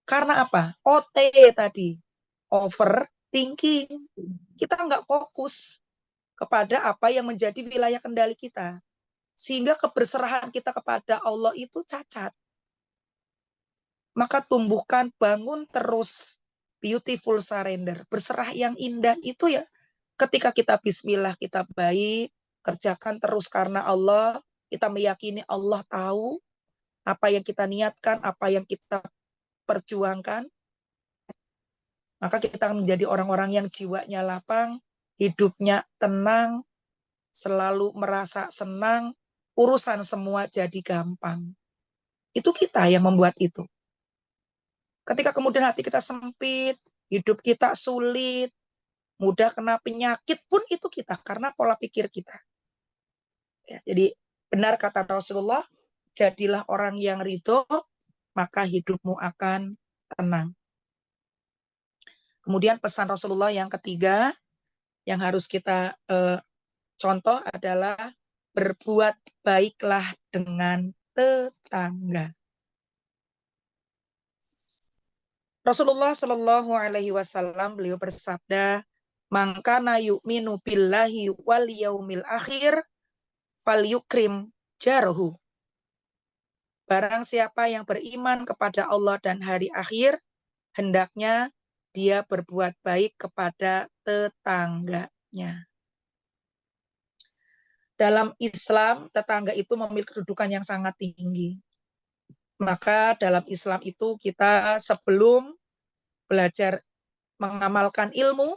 [SPEAKER 2] Karena apa? OT tadi. Overthinking. Kita nggak fokus kepada apa yang menjadi wilayah kendali kita. Sehingga keberserahan kita kepada Allah itu cacat. Maka tumbuhkan, bangun terus beautiful surrender. Berserah yang indah itu ya ketika kita bismillah, kita baik, kerjakan terus karena Allah, kita meyakini Allah tahu apa yang kita niatkan, apa yang kita perjuangkan, maka kita akan menjadi orang-orang yang jiwanya lapang, hidupnya tenang, selalu merasa senang, urusan semua jadi gampang. Itu kita yang membuat itu. Ketika kemudian hati kita sempit, hidup kita sulit, mudah kena penyakit pun itu kita, karena pola pikir kita. Ya, jadi benar kata Rasulullah, jadilah orang yang ridho, maka hidupmu akan tenang. Kemudian pesan Rasulullah yang ketiga, yang harus kita contoh adalah berbuat baiklah dengan tetangga. Rasulullah Shallallahu Alaihi Wasallam beliau bersabda, "Man kana yu'minu billahi wal yaumil akhir, falyukrim jarahu." Barang siapa yang beriman kepada Allah dan hari akhir, hendaknya dia berbuat baik kepada tetangganya. Dalam Islam, tetangga itu memiliki kedudukan yang sangat tinggi. Maka dalam Islam itu kita sebelum belajar mengamalkan ilmu,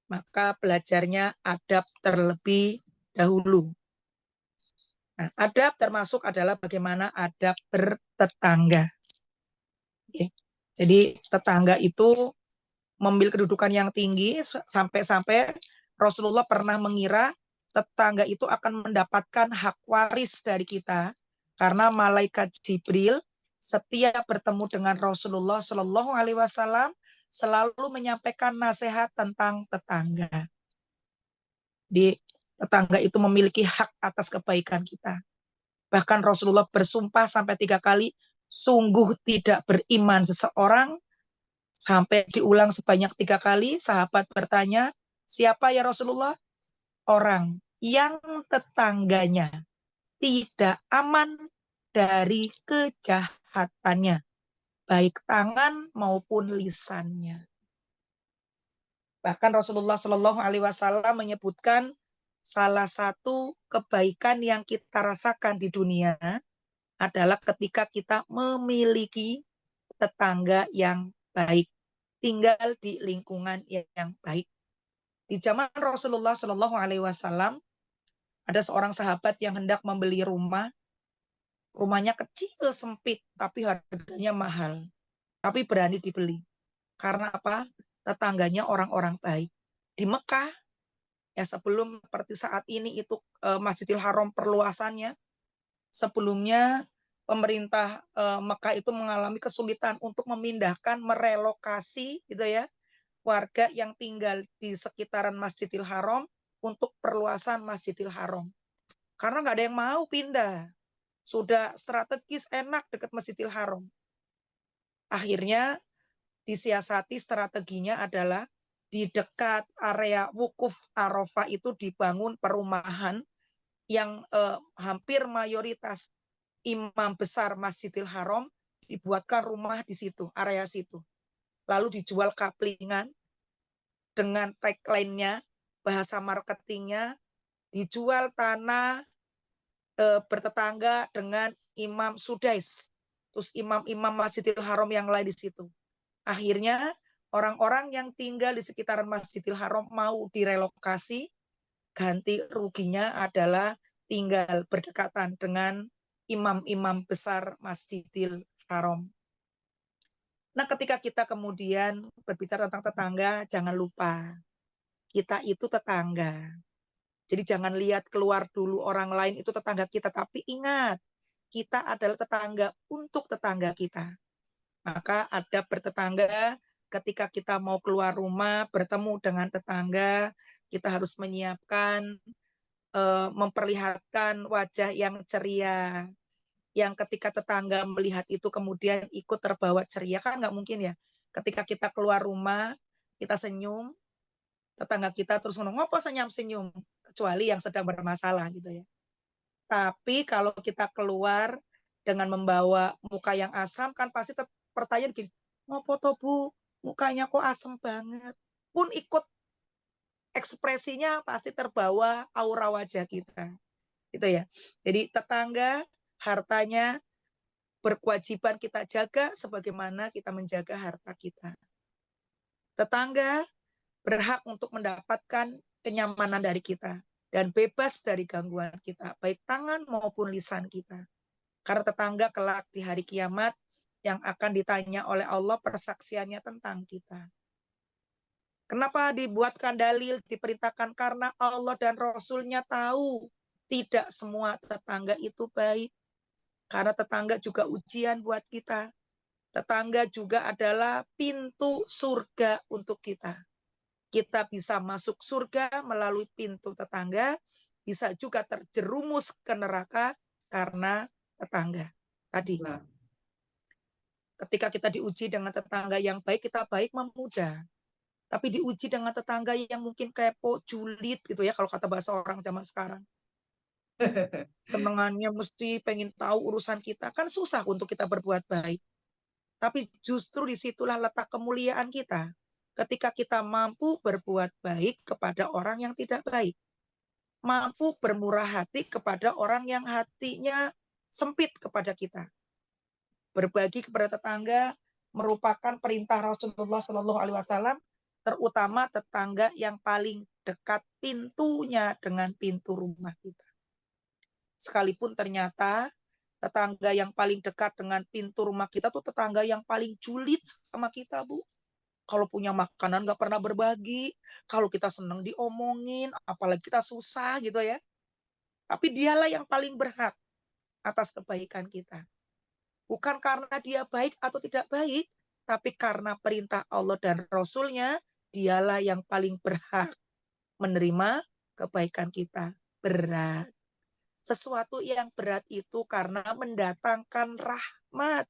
[SPEAKER 2] maka belajarnya adab terlebih dahulu. Nah, adab termasuk adalah bagaimana adab bertetangga. Oke. Jadi tetangga itu memiliki kedudukan yang tinggi sampai-sampai Rasulullah pernah mengira tetangga itu akan mendapatkan hak waris dari kita karena malaikat Jibril setiap bertemu dengan Rasulullah Shallallahu Alaihi Wasallam selalu menyampaikan nasihat tentang tetangga. Di tetangga itu memiliki hak atas kebaikan kita. Bahkan Rasulullah bersumpah sampai 3 kali, sungguh tidak beriman seseorang. Sampai diulang sebanyak 3 kali, sahabat bertanya, siapa ya Rasulullah? Orang yang tetangganya tidak aman dari kejahatannya, baik tangan maupun lisannya. Bahkan Rasulullah Shallallahu Alaihi Wasallam menyebutkan salah satu kebaikan yang kita rasakan di dunia adalah ketika kita memiliki tetangga yang baik, tinggal di lingkungan yang baik. Di zaman Rasulullah Shallallahu Alaihi Wasallam ada seorang sahabat yang hendak membeli rumah. Rumahnya kecil, sempit, tapi harganya mahal. Tapi berani dibeli. Karena apa? Tetangganya orang-orang baik. Di Mekah, ya sebelum seperti saat ini itu Masjidil Haram perluasannya, sebelumnya pemerintah Mekah itu mengalami kesulitan untuk memindahkan, merelokasi gitu ya, warga yang tinggal di sekitaran Masjidil Haram untuk perluasan Masjidil Haram. Karena nggak ada yang mau pindah. Sudah strategis enak dekat Masjidil Haram. Akhirnya disiasati strateginya adalah di dekat area wukuf Arafah itu dibangun perumahan yang hampir mayoritas imam besar Masjidil Haram dibuatkan rumah di situ, area situ. Lalu dijual kaplingan dengan tagline-nya, bahasa marketingnya, dijual tanah bertetangga dengan Imam Sudais. Terus imam-imam Masjidil Haram yang lain di situ. Akhirnya orang-orang yang tinggal di sekitaran Masjidil Haram mau direlokasi, ganti ruginya adalah tinggal berdekatan dengan imam-imam besar Masjidil Haram. Nah, ketika kita kemudian berbicara tentang tetangga, jangan lupa, kita itu tetangga. Jadi jangan lihat keluar dulu orang lain itu tetangga kita, tapi ingat, kita adalah tetangga untuk tetangga kita. Maka ada bertetangga, ketika kita mau keluar rumah, bertemu dengan tetangga, kita harus menyiapkan, memperlihatkan wajah yang ceria. Yang ketika tetangga melihat itu kemudian ikut terbawa ceria, kan nggak mungkin ya. Ketika kita keluar rumah, kita senyum, tetangga kita terus ngomong, ngopo senyum-senyum, kecuali yang sedang bermasalah gitu ya. Tapi kalau kita keluar dengan membawa muka yang asam, kan pasti pertanyaan gini, ngopo toh Bu, mukanya kok asam banget. Pun ikut ekspresinya pasti terbawa aura wajah kita. Gitu ya. Jadi tetangga, hartanya berkewajiban kita jaga sebagaimana kita menjaga harta kita. Tetangga berhak untuk mendapatkan kenyamanan dari kita dan bebas dari gangguan kita, baik tangan maupun lisan kita. Karena tetangga kelak di hari kiamat yang akan ditanya oleh Allah persaksiannya tentang kita. Kenapa dibuatkan dalil, diperintahkan? Karena Allah dan Rasul-Nya tahu tidak semua tetangga itu baik. Karena tetangga juga ujian buat kita. Tetangga juga adalah pintu surga untuk kita. Kita bisa masuk surga melalui pintu tetangga, bisa juga terjerumus ke neraka karena tetangga. Tadi, ketika kita diuji dengan tetangga yang baik, kita baik memudah. Tapi diuji dengan tetangga yang mungkin kepo, julid gitu ya, kalau kata bahasa orang zaman sekarang. Senengannya mesti pengen tahu urusan kita, kan susah untuk kita berbuat baik. Tapi justru disitulah letak kemuliaan kita. Ketika kita mampu berbuat baik kepada orang yang tidak baik. Mampu bermurah hati kepada orang yang hatinya sempit kepada kita. Berbagi kepada tetangga merupakan perintah Rasulullah SAW, terutama tetangga yang paling dekat pintunya dengan pintu rumah kita. Sekalipun ternyata tetangga yang paling dekat dengan pintu rumah kita tuh tetangga yang paling julid sama kita, Bu. Kalau punya makanan nggak pernah berbagi, kalau kita senang diomongin, apalagi kita susah gitu ya. Tapi dialah yang paling berhak atas kebaikan kita. Bukan karena dia baik atau tidak baik, tapi karena perintah Allah dan Rasul-Nya, dialah yang paling berhak menerima kebaikan kita. Berat. Sesuatu yang berat itu karena mendatangkan rahmat,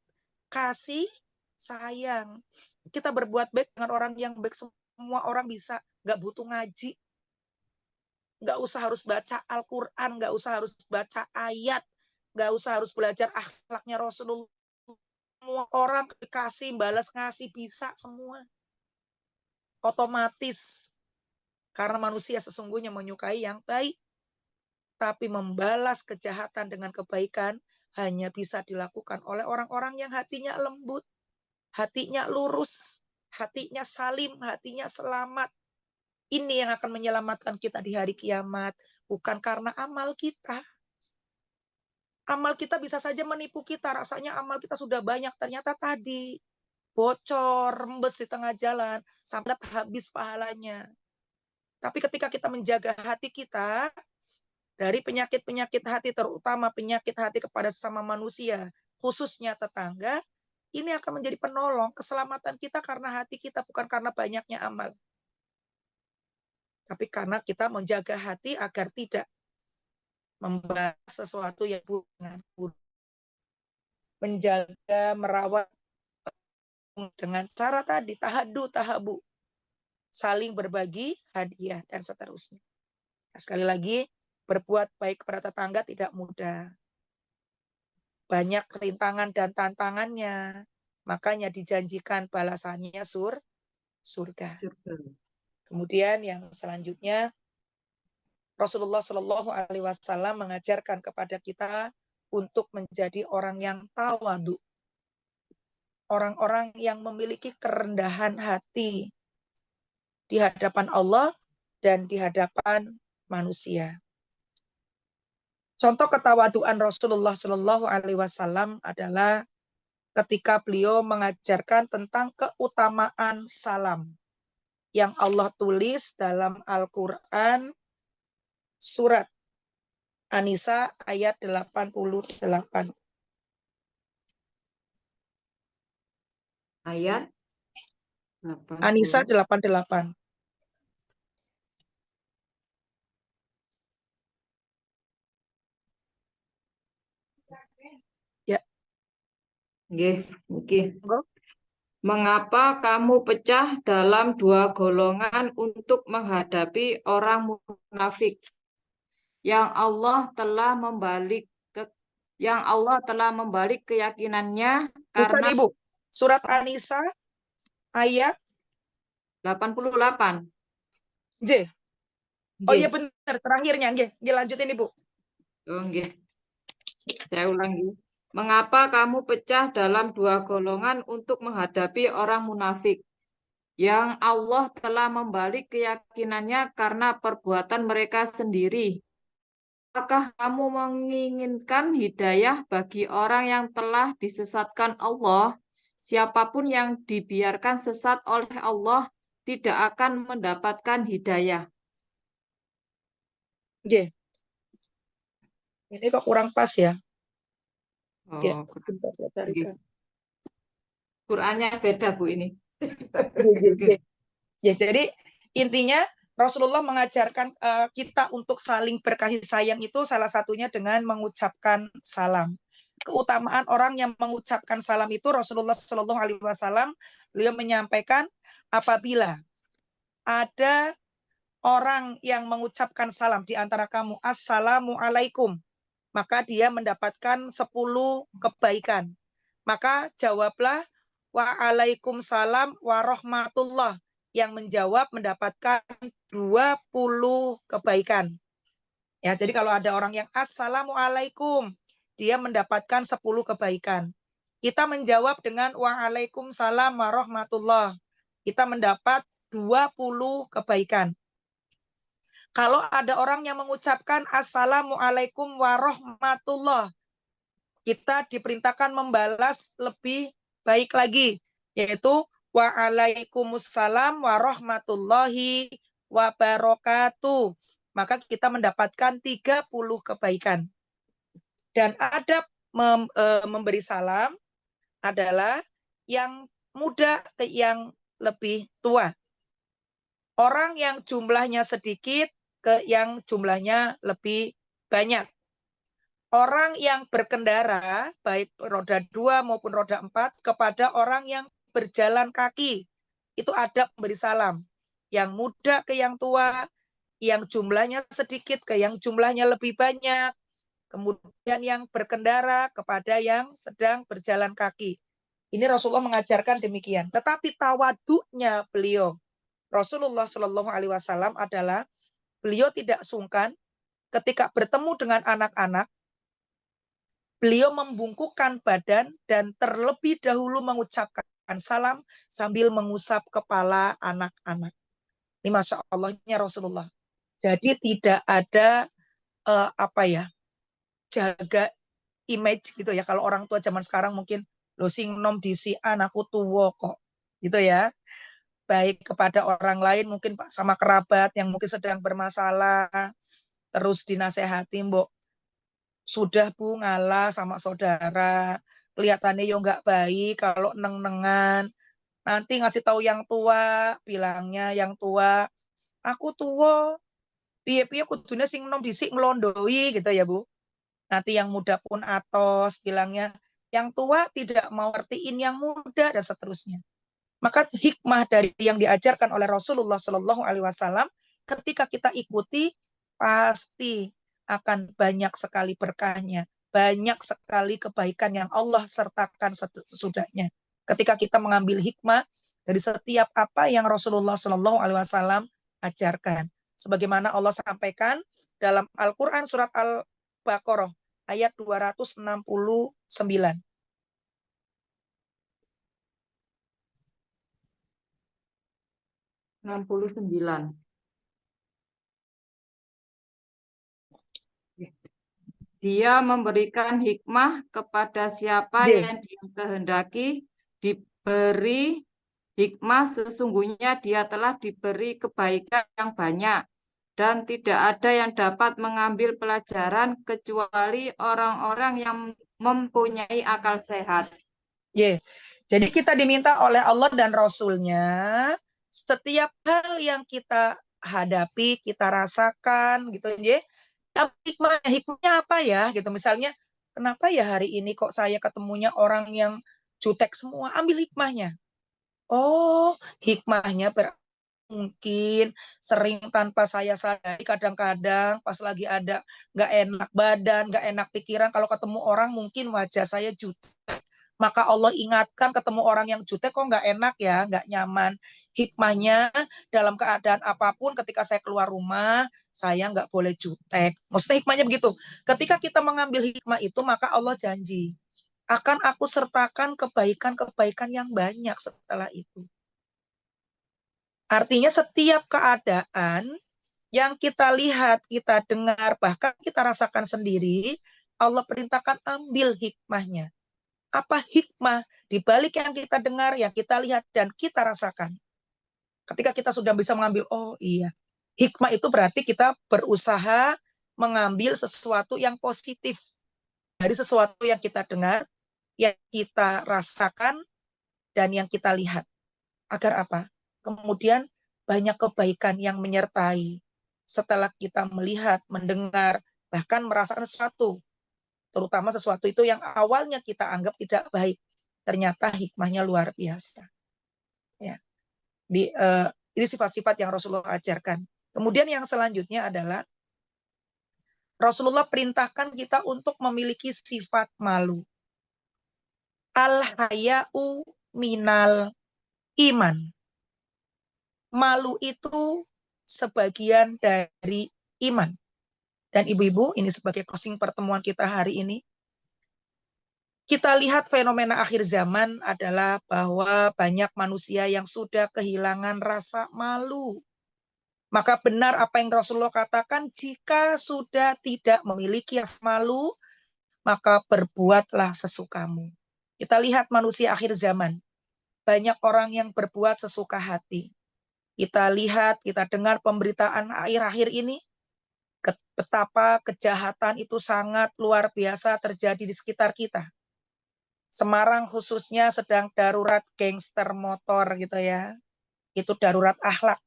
[SPEAKER 2] kasih, sayang. Kita berbuat baik dengan orang yang baik, semua orang bisa, nggak butuh ngaji. Nggak usah harus baca Al-Quran, nggak usah harus baca ayat, nggak usah harus belajar akhlaknya Rasulullah. Semua orang dikasih, balas ngasih, bisa semua. Otomatis. Karena manusia sesungguhnya menyukai yang baik. Tapi membalas kejahatan dengan kebaikan hanya bisa dilakukan oleh orang-orang yang hatinya lembut, hatinya lurus, hatinya salim, hatinya selamat. Ini yang akan menyelamatkan kita di hari kiamat. Bukan karena amal kita. Amal kita bisa saja menipu kita. Rasanya amal kita sudah banyak. Ternyata tadi bocor, rembes di tengah jalan. Sampai habis pahalanya. Tapi ketika kita menjaga hati kita, dari penyakit-penyakit hati, terutama penyakit hati kepada sesama manusia, khususnya tetangga, ini akan menjadi penolong keselamatan kita karena hati kita, bukan karena banyaknya amal. Tapi karena kita menjaga hati agar tidak membahas sesuatu yang buruk. Menjaga, merawat dengan cara tadi, tahadu, tahabu. Saling berbagi hadiah, dan seterusnya. Nah, sekali lagi, berbuat baik kepada tetangga tidak mudah. Banyak rintangan dan tantangannya. Makanya dijanjikan balasannya surga. Kemudian yang selanjutnya, Rasulullah Shallallahu Alaihi Wasallam mengajarkan kepada kita untuk menjadi orang yang tawadu. Orang-orang yang memiliki kerendahan hati di hadapan Allah dan di hadapan manusia. Contoh ketawaduan Rasulullah Shallallahu Alaihi Wasallam adalah ketika beliau mengajarkan tentang keutamaan salam yang Allah tulis dalam Al-Quran surat An-Nisa ayat 88.
[SPEAKER 5] Ayat 80.
[SPEAKER 2] An-Nisa 88. Ya.
[SPEAKER 5] Nggih. Mengapa kamu pecah dalam dua golongan untuk menghadapi orang munafik? Yang Allah telah membalik keyakinannya karena
[SPEAKER 2] Bukan, Ibu. Surat An-Nisa ayat
[SPEAKER 5] 88.
[SPEAKER 2] J. Oh iya benar, terakhirnya. Nggih, lanjutin Ibu.
[SPEAKER 5] Oh, nggih. Saya ulangi. Mengapa kamu pecah dalam dua golongan untuk menghadapi orang munafik? Yang Allah telah membalik keyakinannya karena perbuatan mereka sendiri. Apakah kamu menginginkan hidayah bagi orang yang telah disesatkan Allah? Siapapun yang dibiarkan sesat oleh Allah tidak akan mendapatkan hidayah.
[SPEAKER 2] Nggih. Ini kok kurang pas ya? Ya,
[SPEAKER 5] Oh,
[SPEAKER 2] sebentar saya carikan.
[SPEAKER 5] Qurannya beda Bu ini.
[SPEAKER 2] Ya, jadi intinya Rasulullah mengajarkan kita untuk saling berkasih sayang itu salah satunya dengan mengucapkan salam. Keutamaan orang yang mengucapkan salam itu Rasulullah Shallallahu Alaihi Wasallam beliau menyampaikan apabila ada orang yang mengucapkan salam di antara kamu, Assalamualaikum, maka dia mendapatkan 10 kebaikan. Maka jawablah Waalaikumsalam warahmatullah. Yang menjawab mendapatkan 20 kebaikan. Ya, jadi kalau ada orang yang Assalamualaikum, dia mendapatkan 10 kebaikan. Kita menjawab dengan Waalaikumsalam warahmatullah. Kita mendapat 20 kebaikan. Kalau ada orang yang mengucapkan Assalamualaikum warahmatullah, kita diperintahkan membalas lebih baik lagi, yaitu Waalaikumsalam warahmatullahi wabarakatuh. Maka kita mendapatkan 30 kebaikan. Dan adab memberi salam adalah yang muda ke yang lebih tua. Orang yang jumlahnya sedikit ke yang jumlahnya lebih banyak. Orang yang berkendara, baik roda 2 maupun roda 4, kepada orang yang berjalan kaki. Itu adab memberi salam. Yang muda ke yang tua, yang jumlahnya sedikit ke yang jumlahnya lebih banyak. Kemudian yang berkendara kepada yang sedang berjalan kaki. Ini Rasulullah mengajarkan demikian. Tetapi tawaduknya beliau, Rasulullah Shallallahu Alaihi Wasallam adalah beliau tidak sungkan ketika bertemu dengan anak-anak, beliau membungkukkan badan dan terlebih dahulu mengucapkan salam sambil mengusap kepala anak-anak. Ini Masya Allahnya Rasulullah. Jadi tidak ada jaga image gitu ya. Kalau orang tua zaman sekarang mungkin lo sing nom disi anakku tua kok, gitu ya. Baik kepada orang lain mungkin sama kerabat yang mungkin sedang bermasalah, terus dinasehati, Mbok, sudah Bu ngalah sama saudara, kelihatannya yo nggak baik kalau neng-nengan. Nanti ngasih tahu yang tua, bilangnya yang tua, aku tua, piye-piye kudune sing nom disik ngelondoi gitu ya Bu. Nanti yang muda pun atos bilangnya, yang tua tidak mau ngertiin yang muda dan seterusnya. Maka hikmah dari yang diajarkan oleh Rasulullah Shallallahu Alaihi Wasallam ketika kita ikuti pasti akan banyak sekali berkahnya, banyak sekali kebaikan yang Allah sertakan sesudahnya. Ketika kita mengambil hikmah dari setiap apa yang Rasulullah Shallallahu Alaihi Wasallam ajarkan, sebagaimana Allah sampaikan dalam Al-Quran surat Al-Baqarah ayat 269.
[SPEAKER 5] 69. Dia memberikan hikmah kepada siapa yang dia kehendaki, diberi hikmah, sesungguhnya dia telah diberi kebaikan yang banyak, dan tidak ada yang dapat mengambil pelajaran kecuali orang-orang yang mempunyai akal sehat.
[SPEAKER 2] Jadi kita diminta oleh Allah dan Rasul-Nya setiap hal yang kita hadapi, kita rasakan gitu ya. Hikmahnya apa ya gitu, misalnya kenapa ya hari ini kok saya ketemunya orang yang jutek semua, ambil hikmahnya. Oh, hikmahnya mungkin sering tanpa saya sadari, kadang-kadang pas lagi ada nggak enak badan, nggak enak pikiran, kalau ketemu orang mungkin wajah saya jutek, maka Allah ingatkan ketemu orang yang jutek kok nggak enak ya, nggak nyaman. Hikmahnya dalam keadaan apapun ketika saya keluar rumah, saya nggak boleh jutek. Maksudnya hikmahnya begitu. Ketika kita mengambil hikmah itu, maka Allah janji, akan aku sertakan kebaikan-kebaikan yang banyak setelah itu. Artinya setiap keadaan yang kita lihat, kita dengar, bahkan kita rasakan sendiri, Allah perintahkan ambil hikmahnya. Apa hikmah di balik yang kita dengar, yang kita lihat, dan kita rasakan. Ketika kita sudah bisa mengambil, oh iya, hikmah itu berarti kita berusaha mengambil sesuatu yang positif dari sesuatu yang kita dengar, yang kita rasakan, dan yang kita lihat. Agar apa? Kemudian banyak kebaikan yang menyertai setelah kita melihat, mendengar, bahkan merasakan sesuatu. Terutama sesuatu itu yang awalnya kita anggap tidak baik, ternyata hikmahnya luar biasa. Ya. Ini sifat-sifat yang Rasulullah ajarkan. Kemudian yang selanjutnya adalah Rasulullah perintahkan kita untuk memiliki sifat malu. Al-haya'u minal iman. Malu itu sebagian dari iman. Dan ibu-ibu, ini sebagai closing pertemuan kita hari ini, kita lihat fenomena akhir zaman adalah bahwa banyak manusia yang sudah kehilangan rasa malu. Maka benar apa yang Rasulullah katakan, jika sudah tidak memiliki rasa malu, maka berbuatlah sesukamu. Kita lihat manusia akhir zaman. Banyak orang yang berbuat sesuka hati. Kita lihat, kita dengar pemberitaan akhir-akhir ini, betapa kejahatan itu sangat luar biasa terjadi di sekitar kita. Semarang khususnya sedang darurat gangster motor gitu ya. Itu darurat akhlak,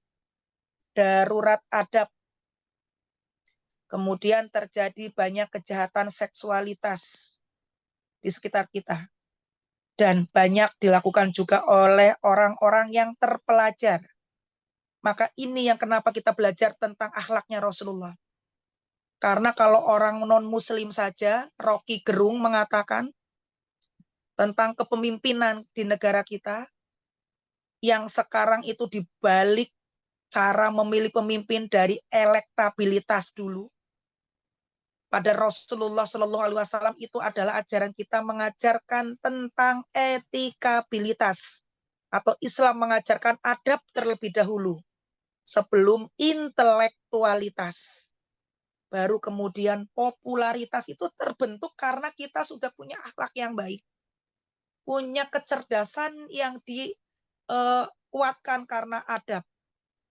[SPEAKER 2] darurat adab. Kemudian terjadi banyak kejahatan seksualitas di sekitar kita. Dan banyak dilakukan juga oleh orang-orang yang terpelajar. Maka ini yang kenapa kita belajar tentang akhlaknya Rasulullah. Karena kalau orang non-muslim saja, Rocky Gerung mengatakan tentang kepemimpinan di negara kita, yang sekarang itu dibalik cara memilih pemimpin dari elektabilitas dulu. Pada Rasulullah SAW itu adalah ajaran kita mengajarkan tentang etikabilitas. Atau Islam mengajarkan adab terlebih dahulu. Sebelum intelektualitas. Baru kemudian popularitas itu terbentuk karena kita sudah punya akhlak yang baik. Punya kecerdasan yang dikuatkan karena adab.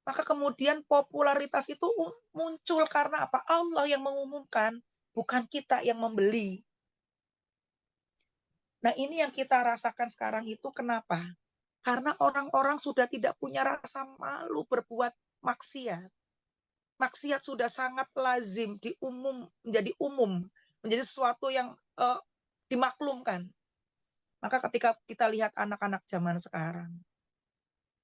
[SPEAKER 2] Maka kemudian popularitas itu muncul karena apa? Allah yang mengumumkan, bukan kita yang membeli. Nah ini yang kita rasakan sekarang itu kenapa? Karena orang-orang sudah tidak punya rasa malu berbuat maksiat. Maksiat sudah sangat lazim menjadi umum, menjadi sesuatu yang dimaklumkan. Maka ketika kita lihat anak-anak zaman sekarang,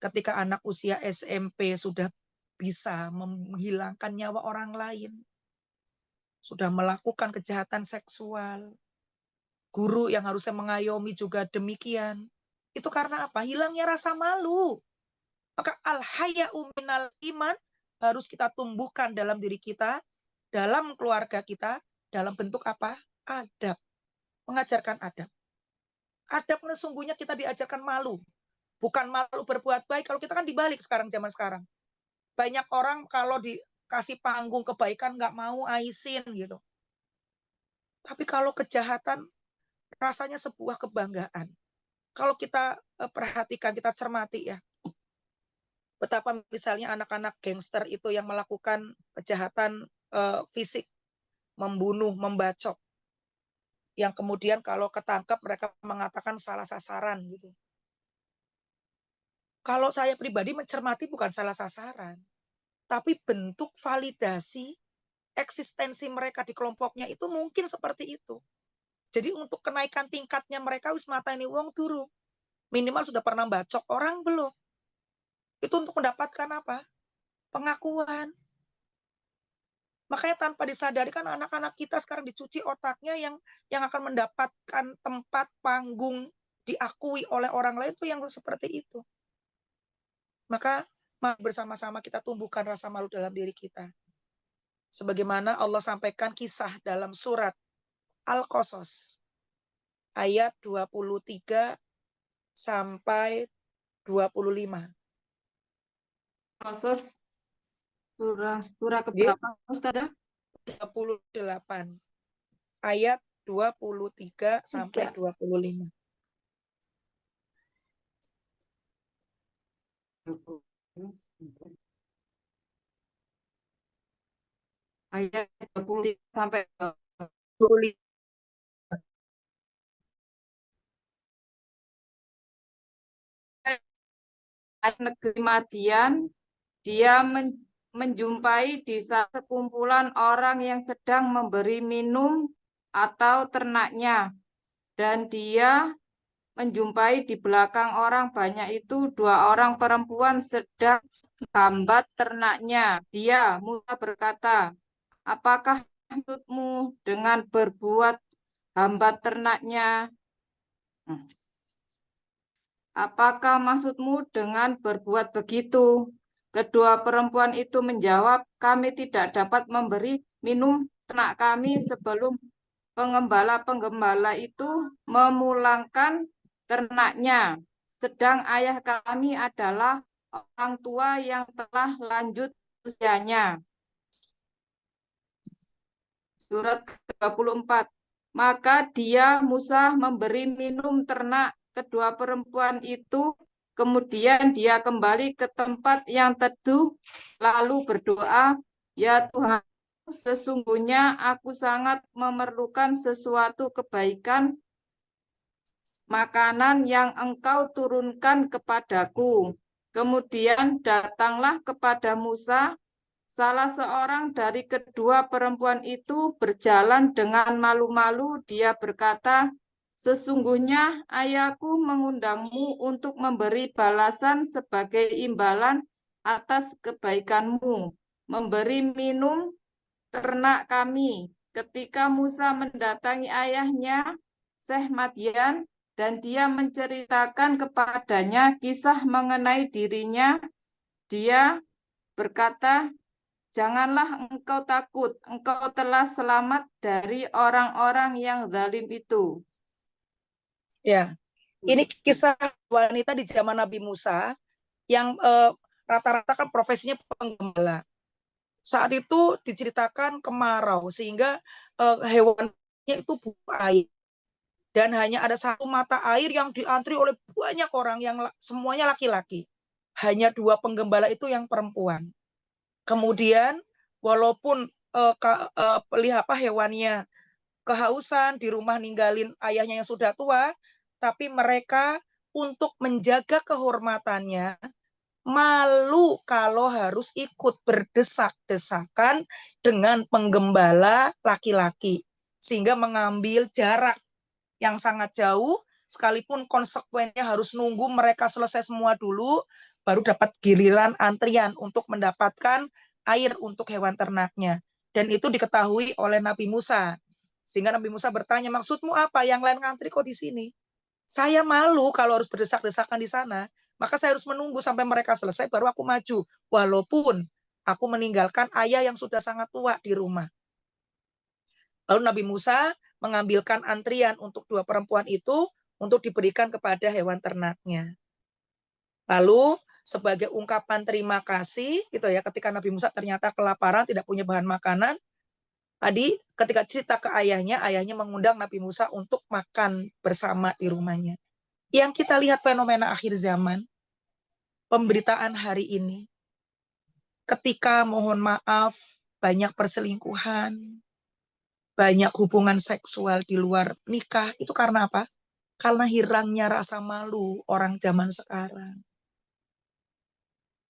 [SPEAKER 2] ketika anak usia SMP sudah bisa menghilangkan nyawa orang lain, sudah melakukan kejahatan seksual, guru yang harusnya mengayomi juga demikian. Itu karena apa? Hilangnya rasa malu. Maka al-haya'u minal iman harus kita tumbuhkan dalam diri kita, dalam keluarga kita, dalam bentuk apa? Adab. Mengajarkan adab. Adab sesungguhnya kita diajarkan malu. Bukan malu berbuat baik. Kalau kita kan dibalik sekarang, zaman sekarang. Banyak orang kalau dikasih panggung kebaikan nggak mau aisin gitu. Tapi kalau kejahatan rasanya sebuah kebanggaan. Kalau kita perhatikan, kita cermati ya. Betapa misalnya anak-anak gangster itu yang melakukan kejahatan fisik, membunuh, membacok. Yang kemudian kalau ketangkap mereka mengatakan salah sasaran gitu. Kalau saya pribadi mencermati bukan salah sasaran, tapi bentuk validasi eksistensi mereka di kelompoknya itu mungkin seperti itu. Jadi untuk kenaikan tingkatnya mereka wis mateni wong durung. Minimal sudah pernah bacok orang belum. Itu untuk mendapatkan apa? Pengakuan. Makanya tanpa disadari kan anak-anak kita sekarang dicuci otaknya yang akan mendapatkan tempat panggung diakui oleh orang lain tuh yang seperti itu. Maka bersama-sama kita tumbuhkan rasa malu dalam diri kita. Sebagaimana Allah sampaikan kisah dalam surat Al-Qasas ayat 23 sampai 25.
[SPEAKER 5] Proses surah
[SPEAKER 2] Nggih,
[SPEAKER 5] keberapa Ustazah?
[SPEAKER 2] 28 ayat 23 sampai 25.
[SPEAKER 5] Ayat 20 sampai
[SPEAKER 2] 25.
[SPEAKER 5] negeri Madian, dia menjumpai di sekumpulan orang yang sedang memberi minum atau ternaknya, dan dia menjumpai di belakang orang banyak itu 2 orang perempuan sedang hambat ternaknya. Dia, Musa berkata, apakah maksudmu dengan berbuat hambat ternaknya? Apakah maksudmu dengan berbuat begitu? Kedua perempuan itu menjawab, kami tidak dapat memberi minum ternak kami sebelum penggembala-penggembala itu memulangkan ternaknya. Sedang ayah kami adalah orang tua yang telah lanjut usianya. Surat ke-24. Maka dia, Musa, memberi minum ternak kedua perempuan itu. Kemudian dia kembali ke tempat yang teduh, lalu berdoa, ya Tuhan, sesungguhnya aku sangat memerlukan sesuatu kebaikan, makanan yang Engkau turunkan kepadaku. Kemudian datanglah kepada Musa salah seorang dari kedua perempuan itu berjalan dengan malu-malu. Dia berkata, sesungguhnya ayahku mengundangmu untuk memberi balasan sebagai imbalan atas kebaikanmu, memberi minum ternak kami. Ketika Musa mendatangi ayahnya, Syekh Madian, dan dia menceritakan kepadanya kisah mengenai dirinya, dia berkata, janganlah engkau takut, engkau telah selamat dari orang-orang yang zalim itu.
[SPEAKER 2] Ya, ini kisah wanita di zaman Nabi Musa yang rata-rata kan profesinya penggembala. Saat itu diceritakan kemarau sehingga hewannya itu butuh air. Dan hanya ada satu mata air yang diantri oleh banyak orang yang semuanya laki-laki. Hanya 2 penggembala itu yang perempuan. Kemudian walaupun hewannya kehausan di rumah ninggalin ayahnya yang sudah tua, tapi mereka untuk menjaga kehormatannya malu kalau harus ikut berdesak-desakan dengan penggembala laki-laki, sehingga mengambil jarak yang sangat jauh, sekalipun konsekuensinya harus nunggu mereka selesai semua dulu, baru dapat giliran antrian untuk mendapatkan air untuk hewan ternaknya. Dan itu diketahui oleh Nabi Musa. Sehingga Nabi Musa bertanya, maksudmu apa? Yang lain ngantri kok di sini? Saya malu kalau harus berdesak-desakan di sana. Maka saya harus menunggu sampai mereka selesai, baru aku maju. Walaupun aku meninggalkan ayah yang sudah sangat tua di rumah. Lalu Nabi Musa mengambilkan antrian untuk 2 perempuan itu untuk diberikan kepada hewan ternaknya. Lalu sebagai ungkapan terima kasih gitu ya, ketika Nabi Musa ternyata kelaparan, tidak punya bahan makanan, tadi ketika cerita ke ayahnya, ayahnya mengundang Nabi Musa untuk makan bersama di rumahnya. Yang kita lihat fenomena akhir zaman, pemberitaan hari ini, ketika mohon maaf banyak perselingkuhan, banyak hubungan seksual di luar nikah, itu karena apa? Karena hilangnya rasa malu orang zaman sekarang.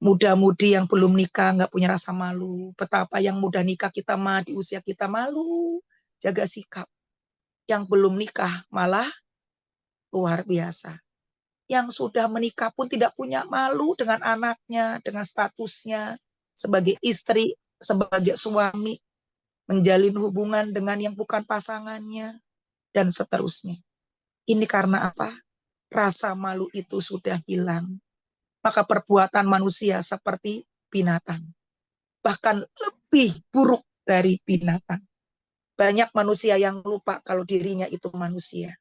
[SPEAKER 2] Muda-mudi yang belum nikah nggak punya rasa malu. Betapa yang muda nikah kita mah di usia kita malu, jaga sikap. Yang belum nikah malah luar biasa. Yang sudah menikah pun tidak punya malu dengan anaknya, dengan statusnya sebagai istri, sebagai suami, menjalin hubungan dengan yang bukan pasangannya, dan seterusnya. Ini karena apa? rasa malu itu sudah hilang, maka perbuatan manusia seperti binatang. Bahkan lebih buruk dari binatang. Banyak manusia yang lupa kalau dirinya itu manusia.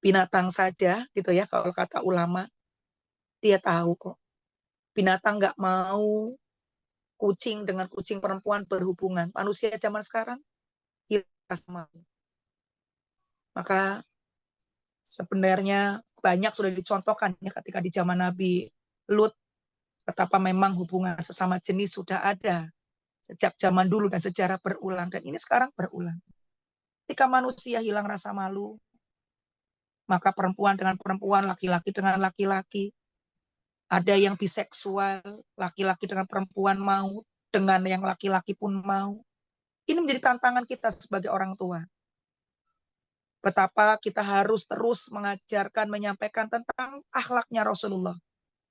[SPEAKER 2] Binatang saja, gitu ya, kalau kata ulama, dia tahu kok. Binatang nggak mau kucing dengan kucing perempuan berhubungan. Manusia zaman sekarang hilang rasa malu. Maka sebenarnya banyak sudah dicontohkan ya ketika di zaman Nabi Lut, betapa memang hubungan sesama jenis sudah ada sejak zaman dulu dan sejarah berulang, dan ini sekarang berulang. Ketika manusia hilang rasa malu, maka perempuan dengan perempuan, laki-laki dengan laki-laki, ada yang biseksual, laki-laki dengan perempuan mau, dengan yang laki-laki pun mau. Ini menjadi tantangan kita sebagai orang tua. Betapa kita harus terus mengajarkan, menyampaikan tentang akhlaknya Rasulullah.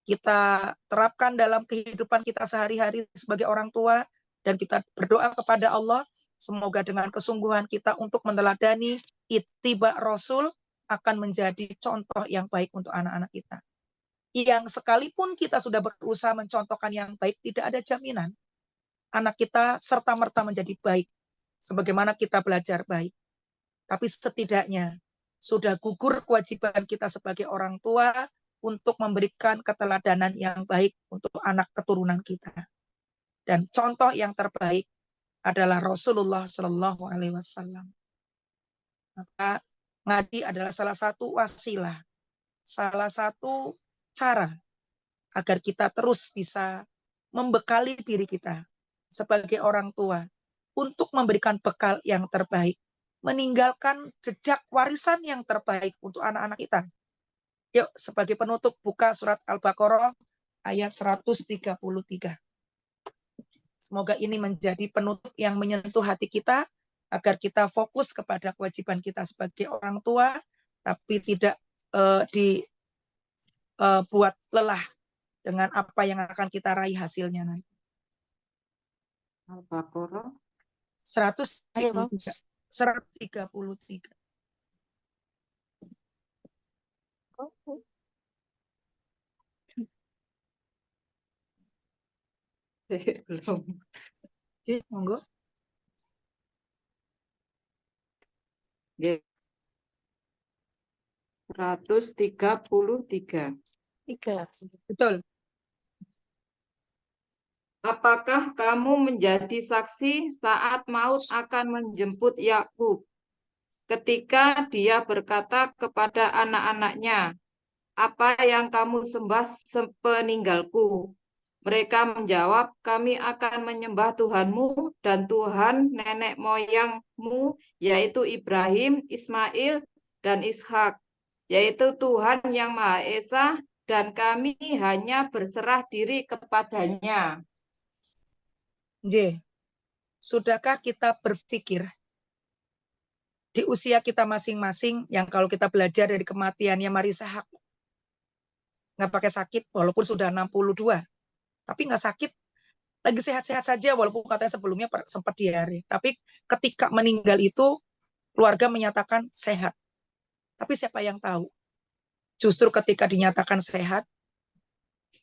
[SPEAKER 2] Kita terapkan dalam kehidupan kita sehari-hari sebagai orang tua, dan kita berdoa kepada Allah, semoga dengan kesungguhan kita untuk meneladani ittiba Rasul akan menjadi contoh yang baik untuk anak-anak kita. Yang sekalipun kita sudah berusaha mencontohkan yang baik, tidak ada jaminan anak kita serta-merta menjadi baik, sebagaimana kita belajar baik. Tapi setidaknya sudah gugur kewajiban kita sebagai orang tua untuk memberikan keteladanan yang baik untuk anak keturunan kita. Dan contoh yang terbaik adalah Rasulullah Shallallahu Alaihi Wasallam. Maka ngaji adalah salah satu wasilah, salah satu cara agar kita terus bisa membekali diri kita sebagai orang tua untuk memberikan bekal yang terbaik, meninggalkan jejak warisan yang terbaik untuk anak-anak kita. Yuk, sebagai penutup, buka surat Al-Baqarah ayat 133. Semoga ini menjadi penutup yang menyentuh hati kita, agar kita fokus kepada kewajiban kita sebagai orang tua, tapi tidak dibuat lelah dengan apa yang akan kita raih hasilnya nanti.
[SPEAKER 5] Al-Baqarah
[SPEAKER 2] 133. 133.
[SPEAKER 5] belum.
[SPEAKER 2] Oke, monggo.
[SPEAKER 5] Nggih. 133.
[SPEAKER 2] Betul.
[SPEAKER 5] Apakah kamu menjadi saksi saat maut akan menjemput Yakub, ketika dia berkata kepada anak-anaknya, apa yang kamu sembah sepeninggalku? Mereka menjawab, kami akan menyembah Tuhanmu dan Tuhan nenek moyangmu, yaitu Ibrahim, Ismail, dan Ishak, yaitu Tuhan yang Maha Esa, dan kami hanya berserah diri kepadanya.
[SPEAKER 2] Nggih. Sudahkah kita berpikir di usia kita masing-masing, yang kalau kita belajar dari kematiannya Marisa Haque, nggak pakai sakit walaupun sudah 62, tapi nggak sakit, lagi sehat-sehat saja walaupun katanya sebelumnya sempat diare, tapi ketika meninggal itu keluarga menyatakan sehat. Tapi siapa yang tahu, justru ketika dinyatakan sehat,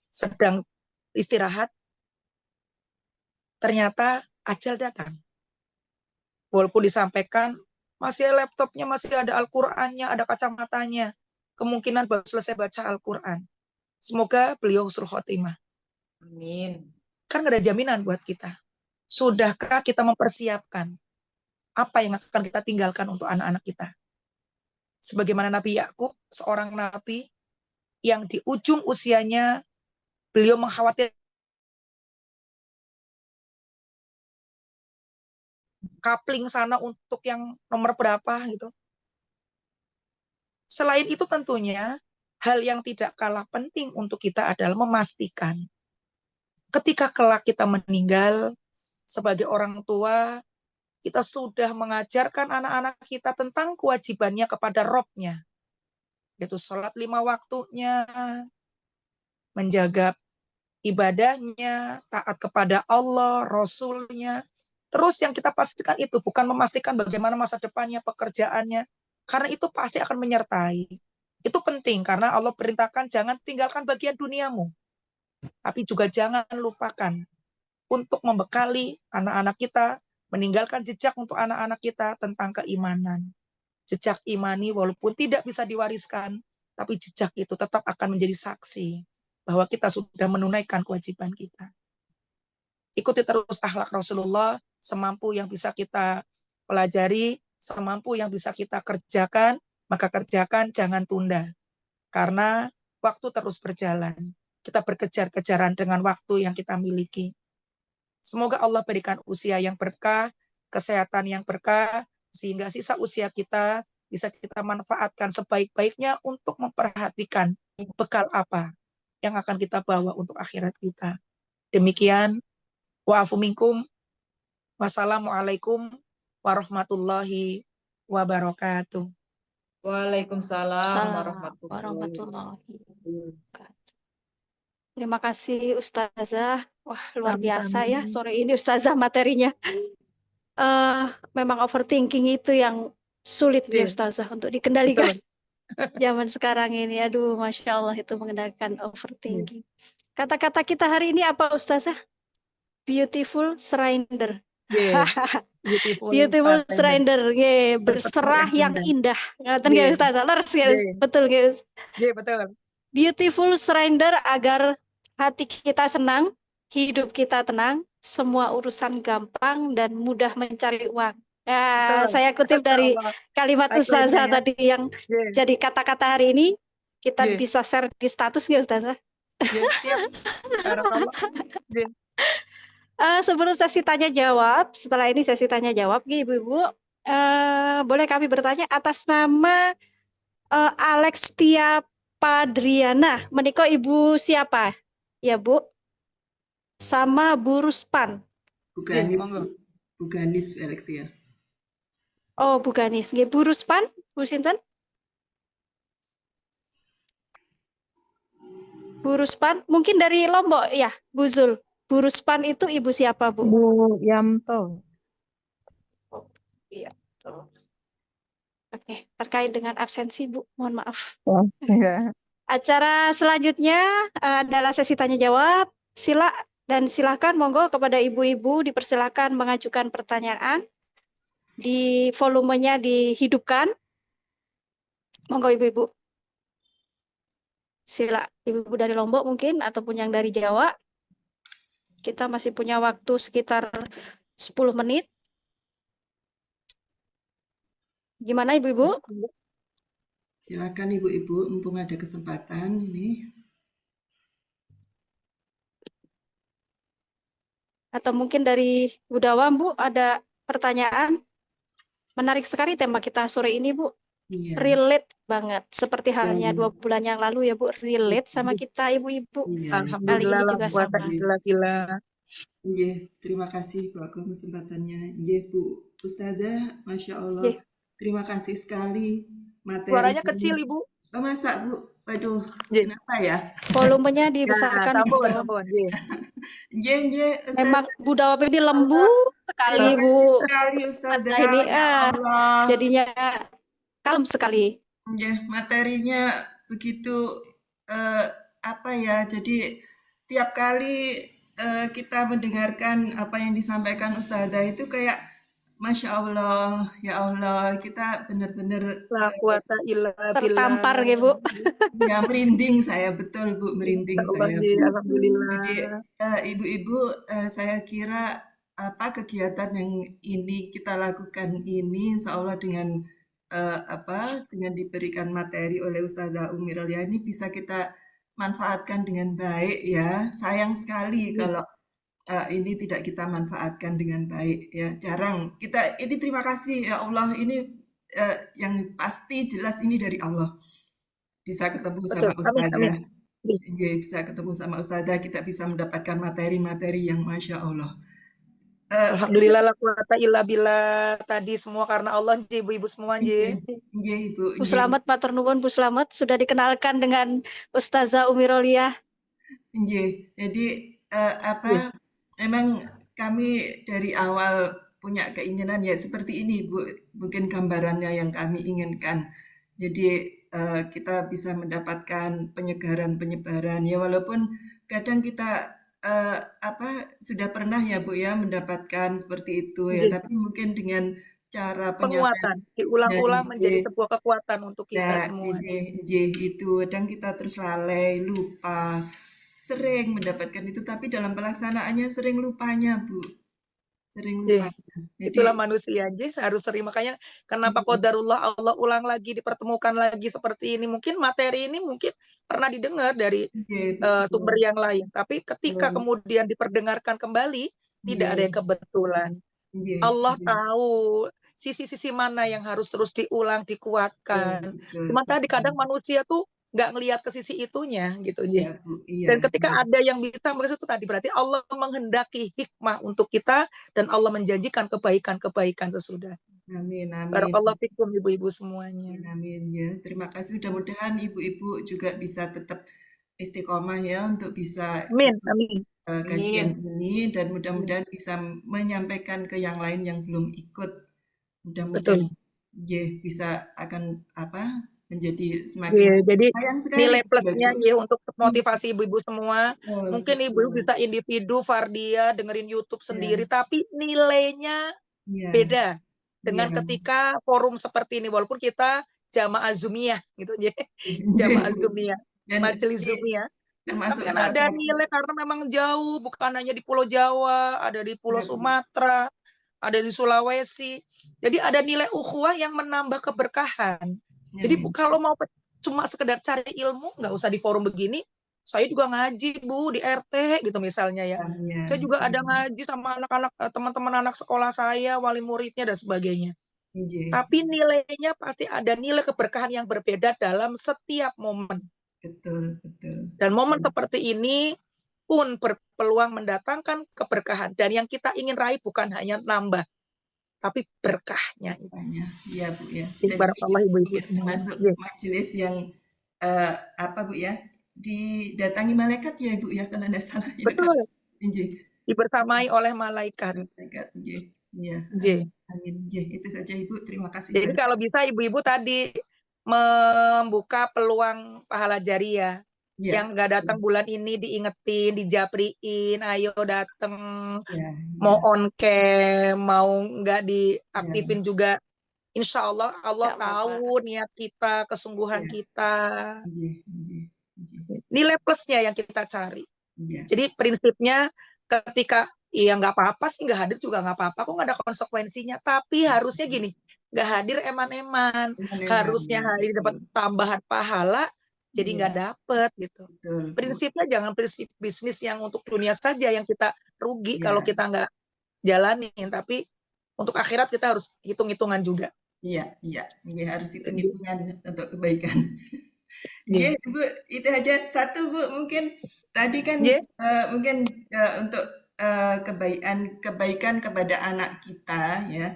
[SPEAKER 2] sedang istirahat, ternyata ajal datang. Walaupun disampaikan masih laptopnya, masih ada Al-Qur'annya, ada kacamatanya, kemungkinan baru selesai baca Al-Qur'an. Semoga beliau husnul khotimah.
[SPEAKER 5] Amin.
[SPEAKER 2] Kan nggak ada jaminan buat kita. Sudahkah kita mempersiapkan apa yang akan kita tinggalkan untuk anak-anak kita? Sebagaimana Nabi Yakub, seorang nabi yang di ujung usianya beliau mengkhawatirkan kapling sana untuk yang nomor berapa gitu. Selain itu tentunya hal yang tidak kalah penting untuk kita adalah memastikan ketika kelak kita meninggal sebagai orang tua, kita sudah mengajarkan anak-anak kita tentang kewajibannya kepada Robnya, yaitu sholat 5 waktunya, menjaga ibadahnya, taat kepada Allah, Rasulnya. Terus yang kita pastikan itu bukan memastikan bagaimana masa depannya, pekerjaannya, karena itu pasti akan menyertai. Itu penting karena Allah perintahkan jangan tinggalkan bagian duniamu. Tapi juga jangan lupakan untuk membekali anak-anak kita, meninggalkan jejak untuk anak-anak kita tentang keimanan. Jejak imani walaupun tidak bisa diwariskan, tapi jejak itu tetap akan menjadi saksi bahwa kita sudah menunaikan kewajiban kita. Ikuti terus akhlak Rasulullah semampu yang bisa kita pelajari, semampu yang bisa kita kerjakan, maka kerjakan, jangan tunda. Karena waktu terus berjalan. Kita berkejar-kejaran dengan waktu yang kita miliki. Semoga Allah berikan usia yang berkah, kesehatan yang berkah, sehingga sisa usia kita bisa kita manfaatkan sebaik-baiknya untuk memperhatikan bekal apa yang akan kita bawa untuk akhirat kita. Demikian, wa'afu minkum, wassalamualaikum warahmatullahi wabarakatuh.
[SPEAKER 5] Waalaikumsalam
[SPEAKER 4] Salam
[SPEAKER 5] warahmatullahi
[SPEAKER 4] warahmatullahi
[SPEAKER 5] wabarakatuh.
[SPEAKER 4] wabarakatuh. Terima kasih Ustazah. Wah, luar biasa ya
[SPEAKER 2] Sami-sami.
[SPEAKER 4] sore ini Ustazah materinya. Memang overthinking itu yang sulit ya
[SPEAKER 2] Iya,
[SPEAKER 4] Ustazah untuk dikendalikan
[SPEAKER 2] betul.
[SPEAKER 4] zaman sekarang ini. Aduh, Masya Allah itu mengendalikan
[SPEAKER 2] Iya.
[SPEAKER 4] overthinking. Kata-kata kita hari ini apa Ustazah? Beautiful surrender.
[SPEAKER 2] Iya, beautiful
[SPEAKER 4] Beautiful
[SPEAKER 2] surrender.
[SPEAKER 4] surrender, nggih,
[SPEAKER 2] Berserah
[SPEAKER 4] berserah yang
[SPEAKER 2] indah.
[SPEAKER 4] indah. Ngoten
[SPEAKER 2] Iya,
[SPEAKER 4] nggih Ustazah? Leres nggih,
[SPEAKER 2] iya,
[SPEAKER 4] betul nggih.
[SPEAKER 2] iya, betul.
[SPEAKER 4] Beautiful surrender agar hati kita senang, hidup kita tenang, semua urusan gampang dan mudah mencari uang. Ya,
[SPEAKER 2] Betul.
[SPEAKER 4] saya kutip
[SPEAKER 2] Masya
[SPEAKER 4] dari
[SPEAKER 2] Allah.
[SPEAKER 4] kalimat
[SPEAKER 2] Baik
[SPEAKER 4] Ustazah
[SPEAKER 2] ya.
[SPEAKER 4] tadi yang
[SPEAKER 2] Iya,
[SPEAKER 4] jadi kata-kata hari ini, kita
[SPEAKER 2] iya,
[SPEAKER 4] bisa share di status nggih Ustazah?
[SPEAKER 2] iya, siap. Barakallah. Iya.
[SPEAKER 4] Sebelum sesi tanya jawab, setelah ini sesi tanya jawab nih Ibu-ibu, boleh kami bertanya atas nama Alex Tia Padriana, menikah Ibu siapa? Ya Bu, sama Bu Ruspan.
[SPEAKER 2] Iya,
[SPEAKER 3] Bukanis,
[SPEAKER 2] monggo.
[SPEAKER 3] Bukanis Alexia.
[SPEAKER 4] Oh, Bu Ganis. Nggih, Bu Ruspan, Bu Sinten? Bu Ruspan, mungkin dari Lombok ya, Bu Zul. Bu Ruspan itu ibu siapa, Bu?
[SPEAKER 7] Bu Yamto.
[SPEAKER 4] Oh, iya. Tuh. Oke, terkait dengan absensi, Bu. Mohon maaf.
[SPEAKER 7] Oh, enggak.
[SPEAKER 4] Acara selanjutnya adalah sesi tanya jawab. Silakan monggo kepada ibu-ibu dipersilakan mengajukan pertanyaan. Di volumenya dihidupkan. Monggo ibu-ibu. Sila ibu-ibu dari Lombok mungkin ataupun yang dari Jawa. Kita masih punya waktu sekitar 10 menit. Gimana ibu-ibu?
[SPEAKER 3] Silakan ibu-ibu, mumpung ada kesempatan ini.
[SPEAKER 4] Atau mungkin dari Bu Dawam, Bu, ada pertanyaan? Menarik sekali tema kita sore ini, Bu.
[SPEAKER 3] Iya.
[SPEAKER 4] Relate banget. Seperti halnya 2 bulan yang lalu ya, Bu. Relate sama kita, ibu-ibu.
[SPEAKER 3] Iya.
[SPEAKER 4] Kali
[SPEAKER 2] Alhamdulillah
[SPEAKER 4] ini
[SPEAKER 2] la
[SPEAKER 4] juga
[SPEAKER 2] quwata
[SPEAKER 4] sama.
[SPEAKER 2] illa billah.
[SPEAKER 3] Iya, terima kasih Bu Agung kesempatannya. Iya Bu Ustazah, Masya Allah.
[SPEAKER 4] Iya.
[SPEAKER 3] Terima kasih sekali materi.
[SPEAKER 2] Suaranya kecil, Ibu.
[SPEAKER 3] Oh, masa Bu? Waduh,
[SPEAKER 2] Iya.
[SPEAKER 3] kenapa ya?
[SPEAKER 4] Volumenya
[SPEAKER 2] Ya,
[SPEAKER 4] dibesarkan, Bu
[SPEAKER 2] sampun,
[SPEAKER 4] Dawam.
[SPEAKER 2] sampun. Iya.
[SPEAKER 3] Iya, iya,
[SPEAKER 4] Memang
[SPEAKER 3] Ustazah.
[SPEAKER 4] Bu Dawam ini lembut sekali,
[SPEAKER 3] Terima
[SPEAKER 4] Bu.
[SPEAKER 3] kasih sekali Ustazah.
[SPEAKER 4] Ustazah ini
[SPEAKER 3] Ya Allah.
[SPEAKER 4] jadinya kalem sekali.
[SPEAKER 3] Ya, materinya begitu apa ya? Jadi tiap kali kita mendengarkan apa yang disampaikan Ustazah itu kayak Masya Allah, ya Allah, kita benar-benar
[SPEAKER 2] La quwata illa
[SPEAKER 4] Tertampar,
[SPEAKER 2] billah.
[SPEAKER 4] ya, Bu.
[SPEAKER 3] ya merinding saya, betul Bu, merinding
[SPEAKER 2] Insya Allah,
[SPEAKER 3] saya
[SPEAKER 2] iya,
[SPEAKER 3] Bu.
[SPEAKER 2] alhamdulillah.
[SPEAKER 3] Jadi ibu-ibu, saya kira apa kegiatan yang ini kita lakukan ini, insya Allah dengan dengan diberikan materi oleh Ustazah Umi Rolia ini bisa kita manfaatkan dengan baik ya. Sayang sekali kalau ini tidak kita manfaatkan dengan baik ya. Jarang kita ini, terima kasih ya Allah, ini yang pasti jelas ini dari Allah. Bisa ketemu
[SPEAKER 2] Betul.
[SPEAKER 3] sama
[SPEAKER 2] Amin, amin.
[SPEAKER 3] Ustazah.
[SPEAKER 2] Iya.
[SPEAKER 3] Ya, bisa ketemu sama Ustazah, kita bisa mendapatkan materi-materi yang Masya Allah.
[SPEAKER 2] Alhamdulillah la quwata illa billah. Tadi semua karena Allah, nje, ibu-ibu semua,
[SPEAKER 3] Iya,
[SPEAKER 2] nje.
[SPEAKER 3] iya Ibu.
[SPEAKER 4] Bu
[SPEAKER 3] Iya.
[SPEAKER 4] Slamet, matur nuwun Bu Slamet, sudah dikenalkan dengan Ustazah Umi Rolia.
[SPEAKER 3] Iya. Jadi
[SPEAKER 2] Iya.
[SPEAKER 3] memang kami dari awal punya keinginan ya seperti ini Bu, mungkin gambarannya yang kami inginkan. Jadi kita bisa mendapatkan penyebaran ya walaupun kadang kita sudah pernah ya Bu ya mendapatkan seperti itu ya,
[SPEAKER 2] Nggih.
[SPEAKER 3] tapi mungkin dengan cara penyampaian
[SPEAKER 2] Penguatan, diulang-ulang menjadi
[SPEAKER 3] nggih.
[SPEAKER 2] sebuah kekuatan untuk kita
[SPEAKER 3] Nah,
[SPEAKER 2] semua.
[SPEAKER 3] nggih itu kadang kita terus lalai, lupa, sering mendapatkan itu tapi dalam pelaksanaannya sering lupanya Bu, sering
[SPEAKER 2] Nggih.
[SPEAKER 3] lupanya. Jadi
[SPEAKER 2] Itulah manusia, jadi harus sering. Makanya kenapa qadarullah Allah ulang lagi, dipertemukan lagi seperti ini. Mungkin materi ini mungkin pernah didengar dari
[SPEAKER 3] nggih,
[SPEAKER 2] sumber
[SPEAKER 3] betul,
[SPEAKER 2] yang lain, tapi ketika
[SPEAKER 3] betul.
[SPEAKER 2] kemudian diperdengarkan kembali, tidak ada yang
[SPEAKER 3] Nggih,
[SPEAKER 2] kebetulan.
[SPEAKER 3] nggih,
[SPEAKER 2] Allah
[SPEAKER 3] nggih.
[SPEAKER 2] tahu sisi-sisi mana yang harus terus diulang,
[SPEAKER 3] Betul,
[SPEAKER 2] dikuatkan.
[SPEAKER 3] betul,
[SPEAKER 2] Cuma tadi kadang
[SPEAKER 3] betul.
[SPEAKER 2] manusia tuh nggak ngelihat ke sisi itunya gitu.
[SPEAKER 3] Iya Bu, iya.
[SPEAKER 2] Dan ketika ada yang bisa melihat itu tadi, berarti Allah menghendaki hikmah untuk kita dan Allah menjanjikan kebaikan-kebaikan sesudah.
[SPEAKER 3] Amin, amin.
[SPEAKER 2] Barakallahu fikum ibu-ibu semuanya.
[SPEAKER 3] Amin, amin ya. Terima kasih. Mudah-mudahan ibu-ibu juga bisa tetap istiqomah ya untuk bisa
[SPEAKER 2] Amin,
[SPEAKER 3] ikut
[SPEAKER 2] amin.
[SPEAKER 3] kajian ini dan mudah-mudahan bisa menyampaikan ke yang lain yang belum ikut. Mudah-mudahan
[SPEAKER 2] Betul.
[SPEAKER 3] ya bisa akan menjadi semakin
[SPEAKER 2] Iya, jadi
[SPEAKER 3] sayang sekali
[SPEAKER 2] nilai
[SPEAKER 3] Bu,
[SPEAKER 2] plusnya
[SPEAKER 3] Bu.
[SPEAKER 2] ya untuk motivasi ibu-ibu semua.
[SPEAKER 3] Betul,
[SPEAKER 2] Mungkin ibu-ibu
[SPEAKER 3] betul.
[SPEAKER 2] bisa individu, Fardia, dengerin YouTube sendiri,
[SPEAKER 3] Iya,
[SPEAKER 2] tapi nilainya
[SPEAKER 3] iya,
[SPEAKER 2] beda
[SPEAKER 3] iya.
[SPEAKER 2] dengan ketika forum seperti ini. Walaupun kita jamaah Zumiyah gitu, jamaah
[SPEAKER 3] Bu.
[SPEAKER 2] Zumiyah,
[SPEAKER 3] Dan
[SPEAKER 2] majelis
[SPEAKER 3] ini
[SPEAKER 2] Zumiyah.
[SPEAKER 3] termasuk
[SPEAKER 2] Tapi kan
[SPEAKER 3] salah
[SPEAKER 2] ada
[SPEAKER 3] satu
[SPEAKER 2] nilai karena memang jauh, bukan hanya di Pulau Jawa, ada di Pulau
[SPEAKER 3] ya Bu.
[SPEAKER 2] Sumatera, ada di Sulawesi. Jadi ada nilai ukhuwah yang menambah keberkahan. Jadi
[SPEAKER 3] Amin.
[SPEAKER 2] kalau mau cuma sekedar cari ilmu, nggak usah di forum begini. Saya juga ngaji Bu di RT gitu misalnya ya.
[SPEAKER 3] Iya,
[SPEAKER 2] Saya juga ada
[SPEAKER 3] iya.
[SPEAKER 2] ngaji sama anak-anak teman-teman anak sekolah saya, wali muridnya dan sebagainya.
[SPEAKER 3] Iya,
[SPEAKER 2] Tapi nilainya pasti ada nilai keberkahan yang berbeda dalam setiap momen.
[SPEAKER 3] betul, betul.
[SPEAKER 2] Dan momen seperti ini pun berpeluang mendatangkan keberkahan. Dan yang kita ingin raih bukan hanya nambah, tapi berkahnya.
[SPEAKER 3] Banyak, iya Bu ya.
[SPEAKER 2] Jadi
[SPEAKER 3] Dan
[SPEAKER 2] barakallah
[SPEAKER 3] ini
[SPEAKER 2] ibu-ibu
[SPEAKER 3] mungkin
[SPEAKER 2] semuanya.
[SPEAKER 3] termasuk
[SPEAKER 2] Yes.
[SPEAKER 3] majelis yang Bu ya, didatangi malaikat ya Bu ya kalau tidak salah ya kan.
[SPEAKER 2] Betul,
[SPEAKER 3] Iya,
[SPEAKER 2] dibersamai oleh malaikat.
[SPEAKER 3] malaikat. Iya, iya.
[SPEAKER 2] Yes.
[SPEAKER 3] Amin. Iya, itu saja Ibu. Terima kasih
[SPEAKER 2] Jadi
[SPEAKER 3] banyak.
[SPEAKER 2] kalau bisa ibu-ibu tadi membuka peluang pahala jariah.
[SPEAKER 3] Iya,
[SPEAKER 2] Yang nggak datang bulan ini diingetin, dijapriin, ayo datang,
[SPEAKER 3] iya,
[SPEAKER 2] mau
[SPEAKER 3] iya,
[SPEAKER 2] on cam, mau nggak diaktifin
[SPEAKER 3] iya,
[SPEAKER 2] juga. Insya Allah Allah
[SPEAKER 4] Nggak apa-apa.
[SPEAKER 2] tahu niat kita, kesungguhan
[SPEAKER 3] iya,
[SPEAKER 2] kita,
[SPEAKER 3] iya, iya, iya,
[SPEAKER 2] nilai plusnya yang kita cari.
[SPEAKER 3] iya,
[SPEAKER 2] Jadi prinsipnya ketika iya nggak apa-apa sih nggak hadir juga nggak apa-apa, kok nggak ada konsekuensinya. Tapi harusnya gini, nggak hadir eman-eman,
[SPEAKER 3] Eman-eman,
[SPEAKER 2] harusnya
[SPEAKER 3] ya,
[SPEAKER 2] hadir dapat
[SPEAKER 3] betul.
[SPEAKER 2] tambahan pahala, jadi
[SPEAKER 3] Iya,
[SPEAKER 2] nggak dapet gitu.
[SPEAKER 3] betul Bu.
[SPEAKER 2] Prinsipnya jangan prinsip bisnis yang untuk dunia saja yang kita rugi
[SPEAKER 3] Iya,
[SPEAKER 2] kalau kita nggak jalanin, tapi untuk akhirat kita harus hitung-hitungan juga.
[SPEAKER 3] iya, iya, iya harus hitung-hitungan untuk kebaikan.
[SPEAKER 2] Iya.
[SPEAKER 3] Iya, Bu, itu aja. Satu, Bu, mungkin tadi kan
[SPEAKER 2] Iya.
[SPEAKER 3] mungkin untuk kebaikan kepada anak kita ya,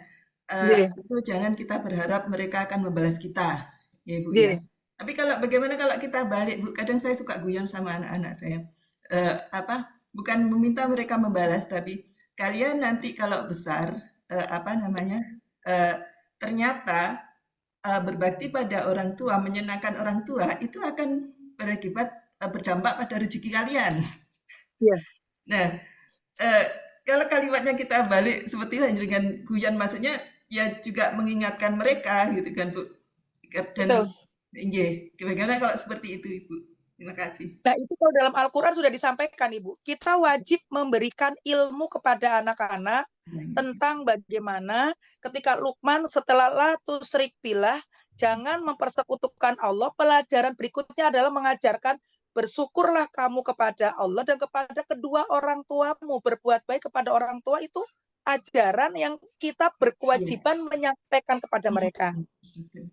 [SPEAKER 2] Iya.
[SPEAKER 3] itu jangan kita berharap mereka akan membalas kita, ya Bu ya.
[SPEAKER 2] Iya.
[SPEAKER 3] Tapi bagaimana kalau kita balik, Bu? Kadang saya suka guyon sama anak-anak saya. Bukan meminta mereka membalas, tapi kalian nanti kalau besar, ternyata berbakti pada orang tua, menyenangkan orang tua, itu akan berdampak pada rezeki kalian.
[SPEAKER 2] Iya.
[SPEAKER 3] Nah, kalau kalimatnya kita balik seperti dengan guyon, maksudnya ya juga mengingatkan mereka gitu kan Bu. Dan bagaimana kalau seperti itu Ibu? Terima kasih.
[SPEAKER 2] Nah itu kalau dalam Al-Quran sudah disampaikan Ibu, kita wajib memberikan ilmu kepada anak-anak tentang bagaimana ketika Luqman setelah la tusyrik billah, jangan mempersekutukan Allah, pelajaran berikutnya adalah mengajarkan bersyukurlah kamu kepada Allah dan kepada kedua orang tuamu, berbuat baik kepada orang tua itu ajaran yang kita berkewajiban menyampaikan kepada mereka.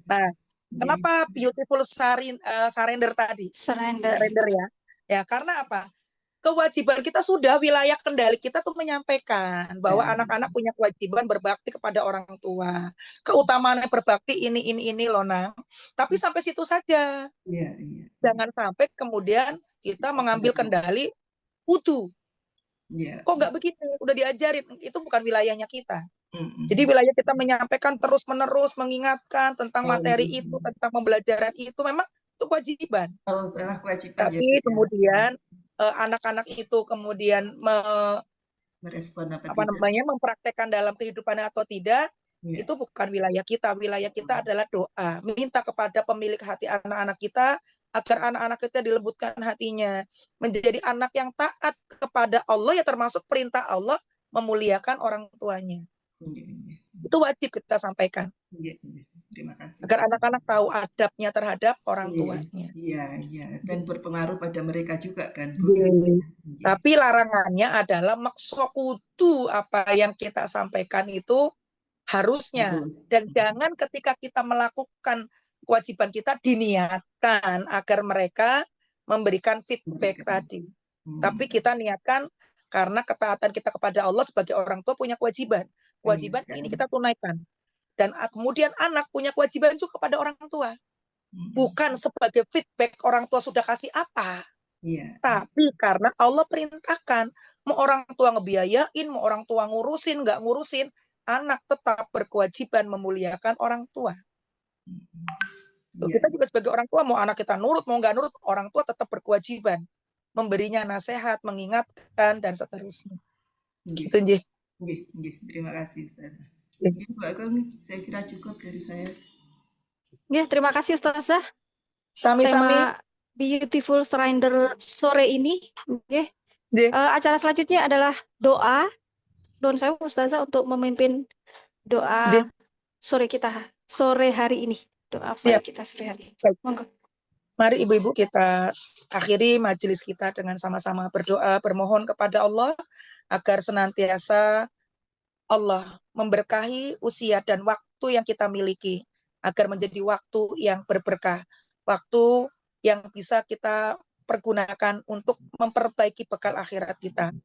[SPEAKER 2] Nah, kenapa beautiful surrender tadi?
[SPEAKER 4] Surrender.
[SPEAKER 2] Surrender ya. Ya, karena apa? Kewajiban kita sudah, wilayah kendali kita tuh menyampaikan bahwa anak-anak punya kewajiban berbakti kepada orang tua. Keutamaannya berbakti ini loh, Nang. Tapi sampai situ saja.
[SPEAKER 3] Iya.
[SPEAKER 2] Jangan sampai kemudian kita mengambil kendali wudu.
[SPEAKER 3] Iya.
[SPEAKER 2] Kok nggak begitu? Udah diajarin, itu bukan wilayahnya kita. Jadi wilayah kita menyampaikan terus-menerus, mengingatkan tentang materi itu, tentang pembelajaran itu, memang itu kewajiban.
[SPEAKER 3] Oh, adalah kewajiban ya, Bu,
[SPEAKER 2] Tapi
[SPEAKER 3] ya.
[SPEAKER 2] kemudian anak-anak itu kemudian
[SPEAKER 3] Merespon apa
[SPEAKER 2] apa
[SPEAKER 3] tidak.
[SPEAKER 2] namanya mempraktekkan dalam kehidupannya atau tidak,
[SPEAKER 3] Ya.
[SPEAKER 2] itu bukan wilayah kita. Wilayah kita adalah doa. Minta kepada pemilik hati anak-anak kita agar anak-anak kita dilembutkan hatinya, menjadi anak yang taat kepada Allah, ya termasuk perintah Allah memuliakan orang tuanya.
[SPEAKER 3] Iya, iya.
[SPEAKER 2] Itu wajib kita sampaikan
[SPEAKER 3] Iya, iya. Terima kasih.
[SPEAKER 2] agar anak-anak tahu adabnya terhadap orang
[SPEAKER 3] Iya,
[SPEAKER 2] tuanya.
[SPEAKER 3] iya, iya. Dan berpengaruh pada mereka juga kan, Bu.
[SPEAKER 2] Iya.
[SPEAKER 3] Iya.
[SPEAKER 2] Tapi larangannya adalah maksokudu, apa yang kita sampaikan itu harusnya.
[SPEAKER 3] Harus.
[SPEAKER 2] Dan jangan ketika kita melakukan kewajiban kita diniatkan agar mereka memberikan feedback
[SPEAKER 3] Memberikan.
[SPEAKER 2] tadi. Tapi kita niatkan karena ketaatan kita kepada Allah sebagai orang tua punya kewajiban. Kewajiban ini kita tunaikan. Dan kemudian anak punya kewajiban juga kepada orang tua. Bukan sebagai feedback orang tua sudah kasih apa.
[SPEAKER 3] Iya.
[SPEAKER 2] Tapi karena Allah perintahkan, mau orang tua ngebiayain, mau orang tua ngurusin, nggak ngurusin, anak tetap berkewajiban memuliakan orang tua.
[SPEAKER 3] Iya.
[SPEAKER 2] Kita juga sebagai orang tua, mau anak kita nurut, mau nggak nurut, orang tua tetap berkewajiban memberinya nasihat, mengingatkan, dan seterusnya. Gitu, Nji.
[SPEAKER 3] Nggih. Terima kasih, Ustaz.
[SPEAKER 2] Nggih.
[SPEAKER 3] Mungkin Bu Agung, saya kira cukup dari saya.
[SPEAKER 4] Ya, terima kasih Ustazah.
[SPEAKER 2] Sami-sami.
[SPEAKER 4] Tema Beautiful Stranger sore ini. Nggih.
[SPEAKER 2] Nggih.
[SPEAKER 4] Acara selanjutnya adalah doa. Don saya Ustazah untuk memimpin doa
[SPEAKER 2] Nggih.
[SPEAKER 4] sore hari ini. Doa
[SPEAKER 2] Siap.
[SPEAKER 4] kita sore hari.
[SPEAKER 2] Baik.
[SPEAKER 4] Monggo.
[SPEAKER 2] Mari ibu-ibu kita akhiri majelis kita dengan sama-sama berdoa, bermohon kepada Allah agar senantiasa Allah memberkahi usia dan waktu yang kita miliki, agar menjadi waktu yang berberkah, waktu yang bisa kita pergunakan untuk memperbaiki bekal akhirat kita,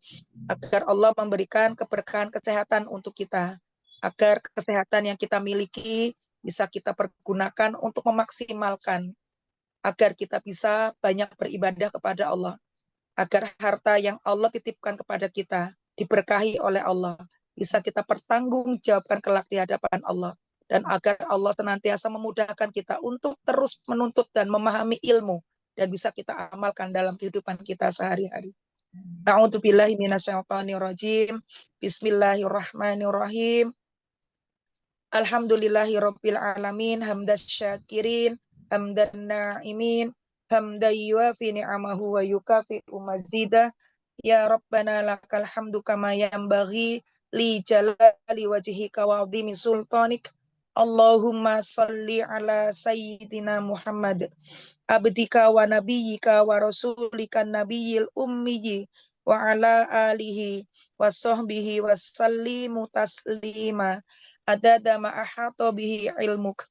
[SPEAKER 2] agar Allah memberikan keberkahan kesehatan untuk kita, agar kesehatan yang kita miliki bisa kita pergunakan untuk memaksimalkan, agar kita bisa banyak beribadah kepada Allah, agar harta yang Allah titipkan kepada kita diberkahi oleh Allah, bisa kita pertanggungjawabkan kelak di hadapan Allah, dan agar Allah senantiasa memudahkan kita untuk terus menuntut dan memahami ilmu dan bisa kita amalkan dalam kehidupan kita sehari-hari. A'udzubillahi minasyaitonirrajim. Bismillahirrahmanirrahim. Alhamdulillahirabbil alamin, hamdas syakirin, hamdan na'imin, hamdan yuafi ni'amahu wa yukafi'u mazidah. Ya Rabbana lakal hamdu kama yanbaghi li jalali wajhika wa 'azimi sultanik. Allahumma salli ala sayyidina Muhammad abdika wa nabiyyika wa rasulika nabiyil ummi wa ala alihi wa sahbihi wa sallimu taslima adada ma ahata bihi ilmuk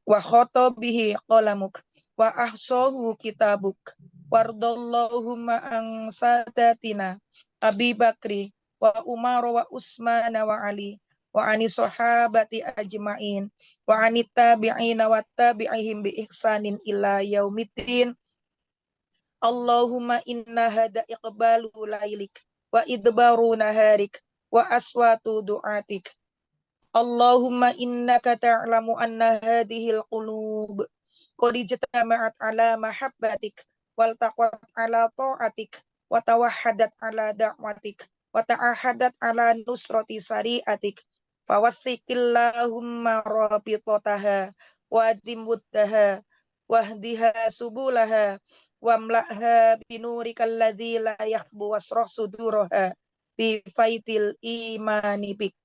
[SPEAKER 2] wa khata bihi qalamuk wa ahsahu kitabuk wardallahumma an sadatina Abi Bakri wa Umar wa Utsman wa Ali wa ani sahabati ajmain wa anit tabi'ina wa tabi'ihim bi ihsanin ila yaumiddin. Allahumma inna hada iqbalu lailik wa idbaru naharik wa aswatu du'atik. Allahumma innaka ta'lamu anna hadhil qulub qad ijtama'at ala mahabbatik wal taqat ala ta'atik wa tawahhadat ala da'watik wa ta'ahadat ala nusrati sari'atik fawathiqillahumma rabitataha wa dimuddaha wahdiha subulaha wamla'ha binurikal ladzi la yakhbu wasrah suduraha bi faitil imani bik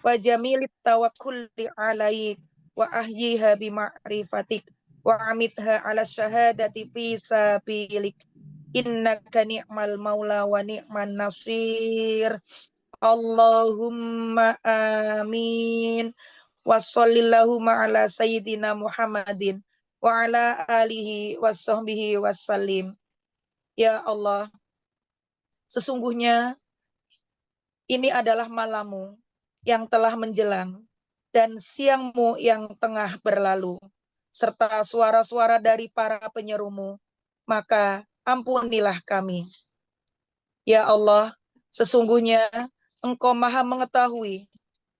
[SPEAKER 2] wa jamilit tawakkulli alaik wa ahyiha bi ma'rifatik wa amitha ala syahadati fi sabilik innaka ni'mal maula wa ni'man nasir. Allahumma amin. Wa sallallahu ala sayyidina Muhammadin wa ala alihi wa sahbihi wassalim. Ya Allah, sesungguhnya ini adalah malammu yang telah menjelang dan siangmu yang tengah berlalu, serta suara-suara dari para penyerumu, maka ampunilah kami. Ya Allah, sesungguhnya Engkau maha mengetahui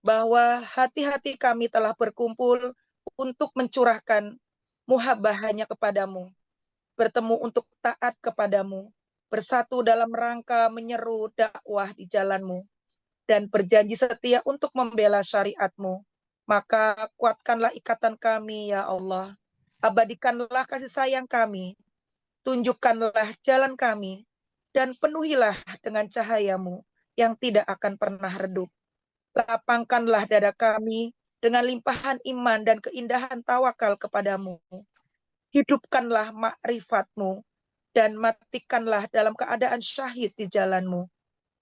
[SPEAKER 2] bahwa hati-hati kami telah berkumpul untuk mencurahkan muhabbah hanya kepadamu, bertemu untuk taat kepadamu, bersatu dalam rangka menyeru dakwah di jalanmu, dan berjanji setia untuk membela syariatmu. Maka kuatkanlah ikatan kami, ya Allah. Abadikanlah kasih sayang kami. Tunjukkanlah jalan kami, dan penuhilah dengan cahayamu yang tidak akan pernah redup. Lapangkanlah dada kami dengan limpahan iman dan keindahan tawakal kepadamu. Hidupkanlah makrifatmu dan matikanlah dalam keadaan syahid di jalanmu.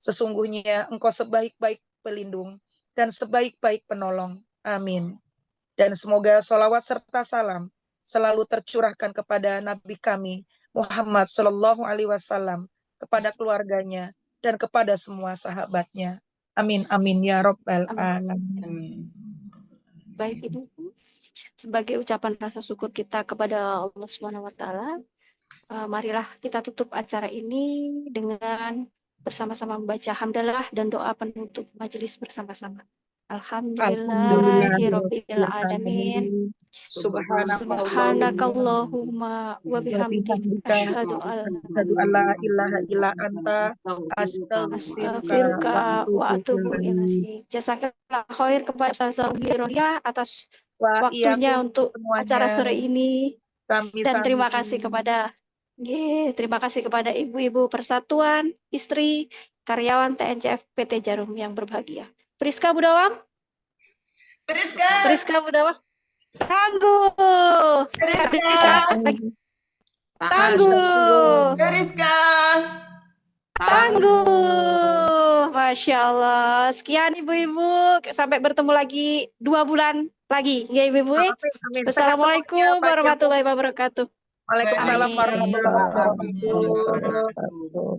[SPEAKER 2] Sesungguhnya engkau sebaik-baik pelindung dan sebaik-baik penolong. Amin. Dan semoga sholawat serta salam selalu tercurahkan kepada Nabi kami Muhammad Sallallahu Alaihi Wasallam, kepada keluarganya dan kepada semua sahabatnya. Amin amin ya Rabbal alamin.
[SPEAKER 3] Amin.
[SPEAKER 4] Baik Ibu, sebagai ucapan rasa syukur kita kepada Allah Subhanahu wa taala, marilah kita tutup acara ini dengan bersama-sama membaca hamdalah dan doa penutup majelis bersama-sama. Alhamdulillahirabbil alamin. Subhanakallahumma wa bihamdika asyhadu an
[SPEAKER 2] la ilaha illa anta
[SPEAKER 4] astaghfiruka wa atubu ilaik. Jazakallah khair kepada Ustazah Umi Rolia atas waktunya untuk acara sore ini, dan terima kasih kepada ibu-ibu Persatuan Istri Karyawan TNCF PT Jarum yang berbahagia. Priska Budawam. Priska Budawam. Tangguh. Tangguh.
[SPEAKER 3] Priska.
[SPEAKER 4] Tangguh. Masya Allah. Sekian ibu-ibu. Sampai bertemu lagi 2 bulan lagi. Ya ibu-ibu. Assalamualaikum warahmatullahi wabarakatuh.
[SPEAKER 2] Waalaikumsalam
[SPEAKER 4] Amin.
[SPEAKER 2] warahmatullahi wabarakatuh.